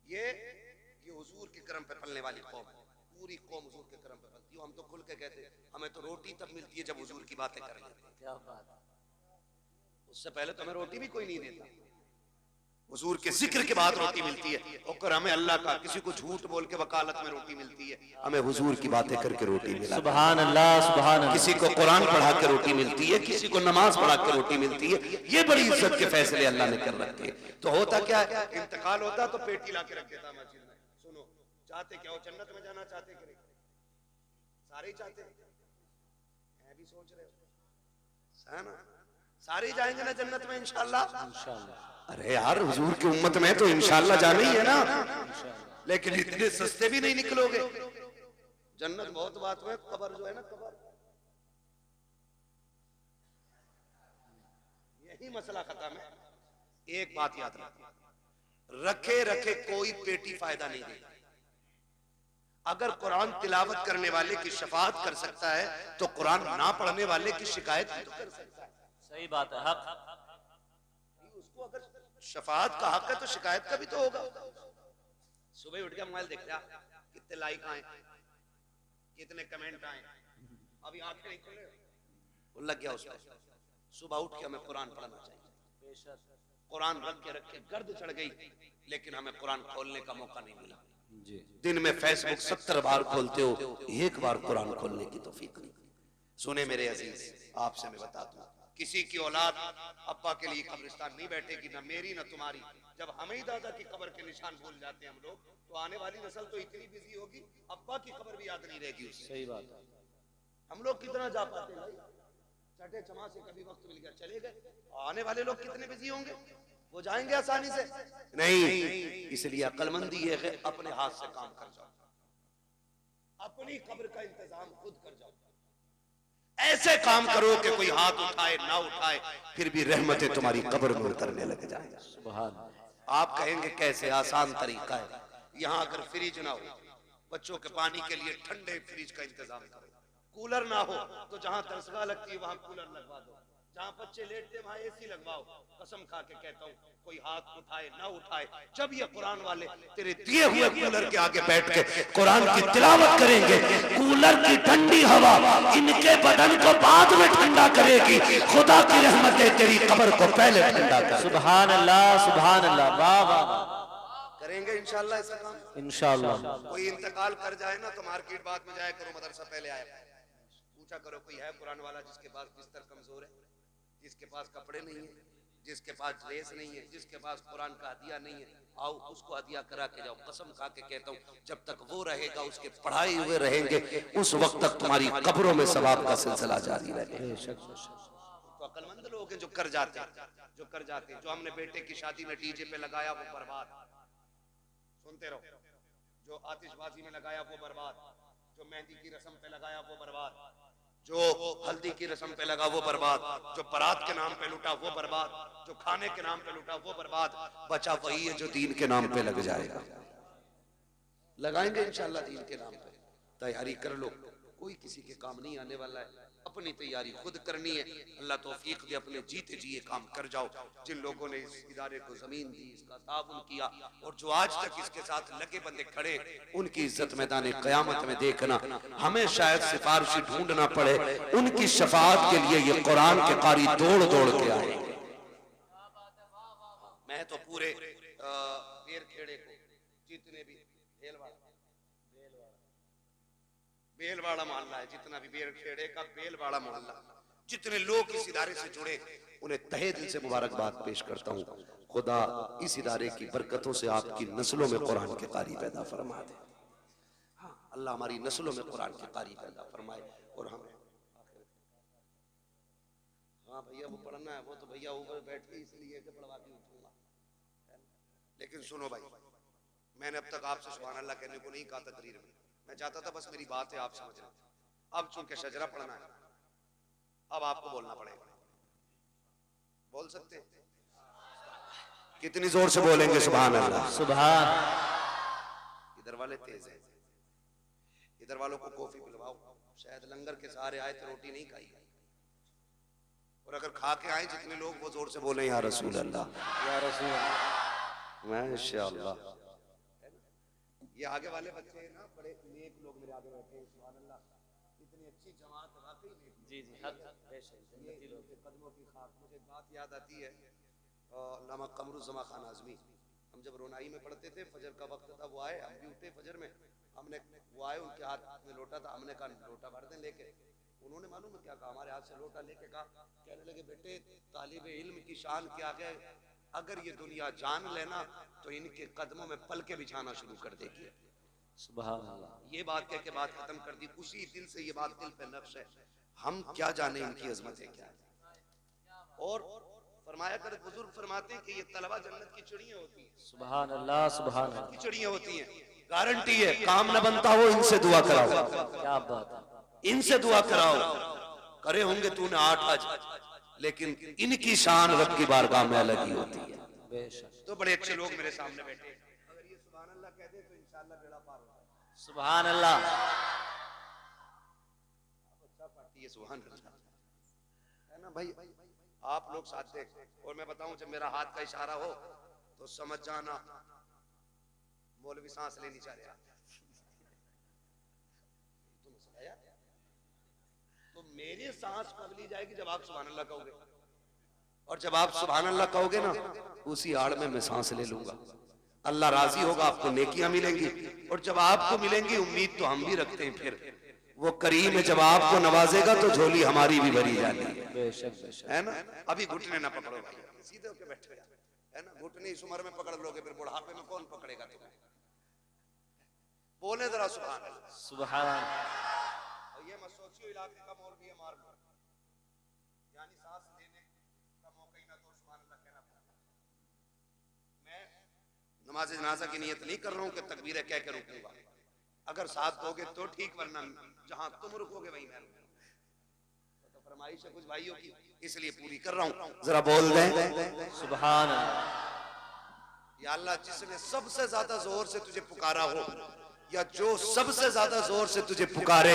ये हुजूर के करम पे पलने वाली कौम है, पूरी कौम हुजूर के करम पे पलती है। हम तो खुल के कहते हैं हमें तो रोटी तब मिलती है जब हुजूर की बातें कर लेते हैं। क्या बात है। उससे पहले तो हमें रोटी भी कोई नहीं देता, हुजूर के जिक्र के बाद रोटी मिलती है। और हमें अल्लाह का, किसी को झूठ बोल के वकालत में रोटी मिलती है, हमें हुजूर की बातें करके रोटी मिलती है। सुभान अल्लाह। सुभान अल्लाह। किसी को कुरान पढ़ा के रोटी मिलती है, किसी को नमाज पढ़ा के रोटी मिलती है। ये बड़ी इज्जत के फैसले अल्लाह ने कर रखे हैं। तो होता क्या है, इंतकाल होता तो पेटी ला के रख देता मस्जिद में। सुनो, चाहते क्या हो? जन्नत में जाना चाहते कि नहीं? सारे ही चाहते हैं, मैं भी सोच रहे हो, है ना? सारे जाएंगे ना जन्नत में इंशाअल्लाह। इंशाअल्लाह। अरे यार, हुजूर की उम्मत में तो इंशाअल्लाह जाना ही है ना, लेकिन इतने सस्ते भी नहीं निकलोगे। जन्नत बहुत बात में, कब्र जो है ना, कब्र यही मसला खत्म है। एक बात याद रखना, रखे रखे कोई पेटी फायदा नहीं देगी। अगर कुरान तिलावत करने वाले की शफाअत कर सकता है तो कुरान ना पढ़ने वाले की शिकायत भी तो कर सकता है। सही बात है। हक। उसको अगर शफाअत का हक है तो शिकायत का भी तो होगा। सुबह उठ के मोबाइल देख रहा, कितने लाइक आए, कितने कमेंट आए, अभी आंखें नहीं खुले, वो लग गया उसमें। सुबह उठ के हमें कुरान पढ़ना चाहिए। कुरान रख के गर्द चढ़ गई, लेकिन हमें कुरान खोलने का मौका नहीं मिला। दिन में फेसबुक 70 बार खोलते हो, एक बार कुरान खोलने की तौफीक नहीं। सुने मेरे अजीज, आपसे मैं बता दूं, किसी की औलाद अब्बा के लिए कब्रिस्तान नहीं बैठेगी, ना मेरी ना तुम्हारी। जब हमें ही दादा की कब्र के निशान भूल जाते हैं हम लोग, तो आने वाली नस्ल तो इतनी बिजी होगी, अब्बा की कब्र भी याद नहीं रहेगी उससे। सही बात है। हम लोग कितना जा पाते हैं भाई, चटे चमा से कभी वक्त मिल गया चले गए। आने वाले लोग कितने बिजी होंगे, वो जाएंगे आसानी से नहीं। इसलिए अक्लमंदी ये है, अपने हाथ से काम कर जाओ, अपनी कब्र का इंतजाम खुद कर जाओ। ऐसे काम करो कि कोई हाथ उठाए ना उठाए, फिर भी रहमतें तुम्हारी कब्र में उतरने लग जाए। सुभान। आप कहेंगे कैसे? आसान तरीका है। यहाँ अगर फ्रिज ना हो, बच्चों के पानी के लिए ठंडे फ्रिज का इंतजाम करो। कूलर ना हो तो जहाँ तरसगाह लगती है वहां कूलर लगवा दो, जहाँ बच्चे लेटते वहां एसी लगवाओ। कसम खा के कहता हूँ, कोई हाथ उठाए ना उठाए, जब ये कुरान वाले तेरे दिए हुए कूलर के आगे बैठ के कुरान की तिलावत करेंगे, कूलर की ठंडी हवा इनके बदन को बाद में ठंडा करेगी। खुदा की रहमत है, तेरी कब्र को पहले ठंडा कर। सुभान अल्लाह। सुभान अल्लाह। वाह वाह। करेंगे इंशाल्लाह ऐसा काम। इंशाअल्लाह। कोई इंतकाल कर जाए ना तो मार्केट बाद में जाया करो, मदरसा पहले आया पूछा करो कोई है कुरान वाला जिसके पास बिस्तर कमजोर है, जिसके पास कपड़े नहीं है, जिसके पास ड्रेस नहीं है, जिसके पास कुरान का हदिया नहीं है, आओ उसको हदिया करा के जाओ। कसम खा के कहता हूँ, जब तक वो रहेगा, उसके पढ़ाए हुए रहेंगे, उस वक्त तक तुम्हारी कब्रों में सवाब का सिलसिला जारी रहेगा। तो अक्लमंद लोग हैं जो कर जाते हैं, जो हमने बेटे की शादी में डीजे पे लगाया वो बर्बाद, सुनते रहो। जो आतिशबाजी में लगाया वो बर्बाद, जो मेहंदी की रस्म पे लगाया वो बर्बाद, जो हल्दी की रस्म पे लगा वो बर्बाद, जो बारात के नाम पे लुटा वो बर्बाद, जो खाने के नाम पे लुटा वो बर्बाद। बचा वही है जो दीन के नाम पे लग जाएगा। लगाएंगे इंशाल्लाह दीन के नाम पे। तैयारी कर लो, कोई किसी के काम नहीं आने वाला है, अपनी तैयारी खुद करनी है। अल्लाह तौफीक दे, अपने जीते जी ये काम कर जाओ। जिन लोगों ने इस इदारे को जमीन दी, इसका ताबुन किया, और जो आज तक इसके साथ लगे बंदे खड़े, उनकी इज्जत मैदान क़यामत में देखना, हमें शायद सिफारिशी ढूंढना पड़े, उनकी शफाअत के लिए ये कुरान के कारी दौड़ दौड़ के आएंगे। मैं तो पूरे बेरखेड़े को, जितने भी बेलवाड़ा मोहल्ला है, जितना भी बेरखेड़े का बेलवाड़ा मोहल्ला, जितने लोग इस इदारे से जुड़े, उन्हें तहे दिल से मुबारकबाद पेश करता हूँ। खुदा इस इदारे की बरकतों से आपकी नस्लों में कुरान के कारी पैदा फरमा दे। हाँ, अल्लाह हमारी नस्लों में कुरान के कारी पैदा फरमाए। और हमें हाँ भैया वो पढ़ना है, वो तो भैया ऊपर बैठ के इसलिए कि पढ़वा के उठूंगा। लेकिन सुनो भाई, मैंने अब तक आपसे सुभान अल्लाह कहने को नहीं कहा तकरीर में, मैं चाहता था बस मेरी बात है आप समझ रहे। अब चूंकि शजरा पढ़ना है, अब आपको बोलना पड़ेगा। बोल सकते? कितनी जोर से बोलेंगे सुभान अल्लाह? सुभान। इधर वाले तेज हैं, इधर वालों को कॉफी पिलवाओ, शायद लंगर के सहारे आए तो रोटी नहीं खाई, और अगर खा के आए जितने लोग वो जोर से बोले या रसूल अल्लाह, या रसूल अल्लाह, माशाअल्लाह। ये आगे वाले बच्चे हैं ना, बड़े नेक लोग मेरे आगे बैठे हैं, सुभान अल्लाह, इतनी अच्छी जमात वाकई में। जी जी, हद जन्नती लोग, कदमों की खाक। मुझे एक बात याद आती है, अल्लामा कमरुज़्ज़मा खान आज़मी, हम जब रोनाई में पढ़ते थे, फजर का वक्त था, वो आए, हम भी उठे फजर में, हमने वो आए, उनके हाथ में लोटा था, हमने कहा लोटा भर दें लेके। उन्होंने मालूम है क्या कहा, हमारे हाथ से लोटा लेके कहा, कहने लगे बेटे तालिब इल्म की शान क्या है, अगर ये दुनिया जान लेना तो इनके कदमों में पल के बिछाना शुरू कर देगी। सुभान अल्लाह। ये बात कह के बात खत्म कर दी। उसी दिल से ये बात दिल पे नक्श है, हम क्या जाने इनकी अजमत है क्या है। और फरमाया कर बुजुर्ग फरमाते हैं कि ये तलबा जन्नत की चिड़ियां होती हैं। सुभान अल्लाह, सुभान अल्लाह, की चिड़ियां होती हैं। गारंटी है, काम न बनता हो इनसे दुआ कराओ। क्या बात है, इनसे दुआ कराओ। करे होंगे तूने 8 हज, लेकिन इनकी शान रब की बारगाह में अलग ही होती है। बेशक। तो बड़े अच्छे लोग मेरे सामने बैठे, अगर ये सुभान अल्लाह कह दे तो इंशाअल्लाह बेड़ा पार हो जाए। सुभान अल्लाह। अच्छा पार्टी है, सुभान अल्लाह, है ना भाई? आप लोग साथ देख, और मैं बताऊं जब मेरा हाथ का इशारा हो तो समझ जाना मौलवी सांस लेनी चाह रहा। तो मेरी सांस कब ली जाएगी? जब आप सुभान अल्लाह कहोगे, और जब आप सुभान अल्लाह कहोगे ना, उसी आड़ में मैं सांस ले लूंगा। अल्लाह राजी होगा, आपको नेकियां मिलेंगी, और जब आपको मिलेंगी, उम्मीद तो हम भी रखते हैं, फिर वो करीम है, जब आपको नवाजेगा तो झोली हमारी भी भरी जाती है, है ना? अभी घुटने ना पकड़ो भाई, सीधे होके बैठो यार, है ना? घुटने इस उम्र में पकड़ लोगे, फिर बुढ़ापे में कौन पकड़ेगा तुम्हें? बोले जरा सुभान अल्लाह, सुभान। ये मत सोचियो इलाके का मौलवी मार लो, यानी सांस लेने का मौका ही ना तो सुभान अल्लाह कहना पड़ता। मैं नमाज जनाजा की नियत नहीं कर रहा हूँ कि तकबीर कह के रुकूंगा, अगर साथ दोगे तो ठीक, वरना जहां तुम रुकोगे वहीं मैं रुकूंगा। तो फरमाइश है कुछ भाइयों की, इसलिए पूरी कर रहा हूँ। जरा बोल दें सुभान अल्लाह। या अल्लाह, जिसने सबसे ज्यादा जोर से तुझे पुकारा हो, या जो सबसे ज्यादा जोर से तुझे पुकारे,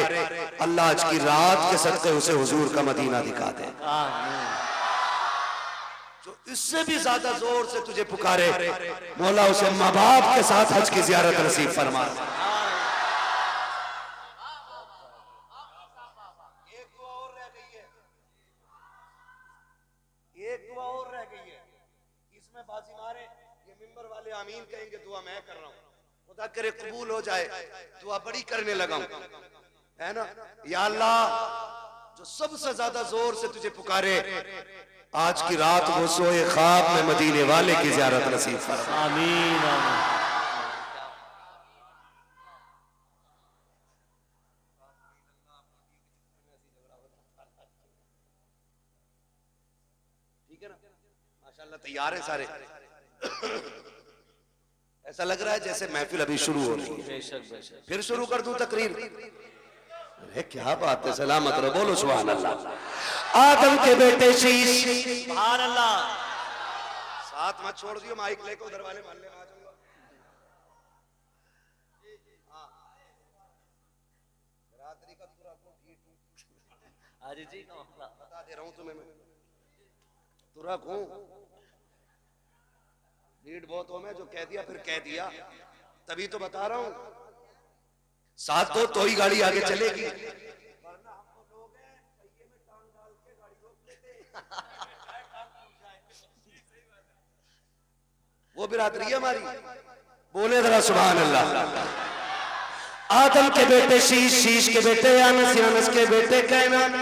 अल्लाह आज की रात के सदके उसे हुजूर का मदीना दिखा दे। जो इससे भी ज्यादा जोर से तुझे पुकारे, मौला उसे माँ बाप के साथ हज की जियारत नसीब फरमा। एक दुआ और रह गई है, एक दुआ और रह गई है, इसमें बाजी मारे ये मिंबर वाले आमीन कहेंगे, दुआ मैं कर रहा हूँ, खुदा करे कबूल हो जाए, दुआ बड़ी करने लगा हूं, है ना? या अल्लाह, जो सबसे ज्यादा जोर से तुझे पुकारे, आज की रात वो सोए ख्वाब में मदीने वाले की ज़ियारत नसीब फरमा। आमीन आमीन। ठीक है ना, माशाल्लाह तैयार है सारे। ऐसा लग रहा है जैसे महफिल अभी शुरू हो रही है। बेशक बेशक। फिर शुरू कर दूं तकरीर? अरे क्या बात है, सलामत रहो, बोलो सुभान अल्लाह। आदम के बेटे शीश, सुभान अल्लाह। साथ मत छोड़ दियो, माइक लेके उधर वाले मोहल्ले में आ जाऊंगा। रात्रि का पूरा हाजी जी बता दे रहा हूं तुम्हें मैं, तुरा हूं भीड़ बहुत हो, मैं जो कह दिया फिर कह दिया, तभी तो बता रहा हूं। साथ दो तो ही गाड़ी आगे चलेगी। वो बिरादरी है हमारी, बोले जरा सुभान अल्लाह। आदम के बेटे शीश, शीश के बेटे यानस, यानस के बेटे कैनान,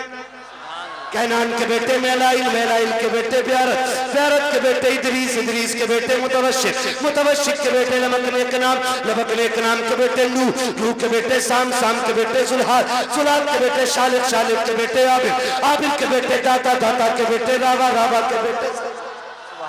कैनान के बेटे मेलाइल, मेलाइल के बेटे ब्यारत, ब्यारत के बेटे इदरीस, इदरीस के बेटे मुतवशिक, मुतवशिक के बेटे लमकने के नाम, लमकने के नाम के बेटे नूह, नूह के बेटे साम, साम के बेटे जुल्हाद, जुल्हाद के बेटे शालिक, शालिक के बेटे आबिद, आबिद के बेटे दाता, दाता के बेटे रावा, रावा के बेटे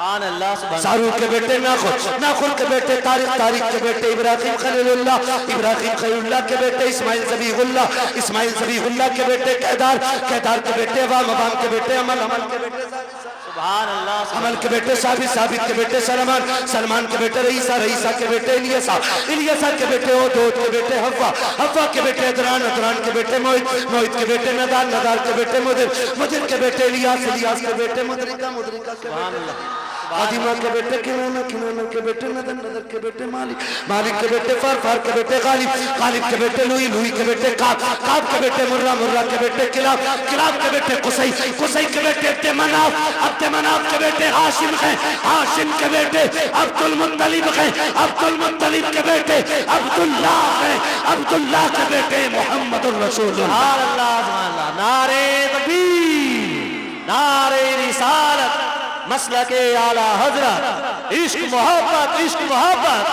सुभान अल्लाह। शाहरुख के बेटे नाखुन, नाखुन के बेटे तारिक, तारिक के बेटे इब्राहिम खलीलुल्लाह, इब्राहिम खलीलुल्लाह के बेटे इस्माइल ज़बीहुल्लाह, इस्माइल ज़बीहुल्लाह के बेटे केदार, केदार के बेटे वाम, वाम के बेटे अमल, अमल के बेटे सुभान अल्लाह। अमल के बेटे साबित, साबित के बेटे सलमान, सलमान के बेटे रईसा, रईसा के बेटे इलियसा, इलियसा के बेटे ओद, ओद के बेटे हव्वा, हव्वा के बेटे अदरान, अदरान के बेटे मोहित, मोहित के बेटे नदार, नदार के बेटे मुदिर, मुदिर के बेटे इलियास, इलियास के बेटे मुदरिका, मुदरिका के बेटे आदिमा के बेटे किनाना, किनाना के बेटे नदर, नदर के बेटे मालिक, मालिक के बेटे फार, फार के बेटे गालिब, गालिब के बेटे लुई, लुई के बेटे काब, काब के बेटे मुर्रा, मुर्रा के बेटे किलाब, किलाब के बेटे कुसई, कुसई के बेटे अब्दुमनाफ, अब्दुमनाफ के बेटे हाशिम हैं, हाशिम के बेटे अब्दुल मुत्तलिब हैं, अब्दुल मुत्तलिब के बेटे अब्दुल्लाह हैं, अब्दुल्लाह के बेटे मोहम्मदुर रसूलुल्लाह। सुभान अल्लाह। नारे तकबीर, नारे रिसालत, मसलके आला हजरत, इश्क मोहब्बत, इश्क मोहब्बत,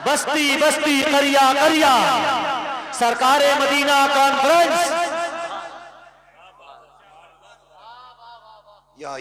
बस्ती बस्ती करिया करिया, सरकारे मदीना कॉन्फ्रेंस। या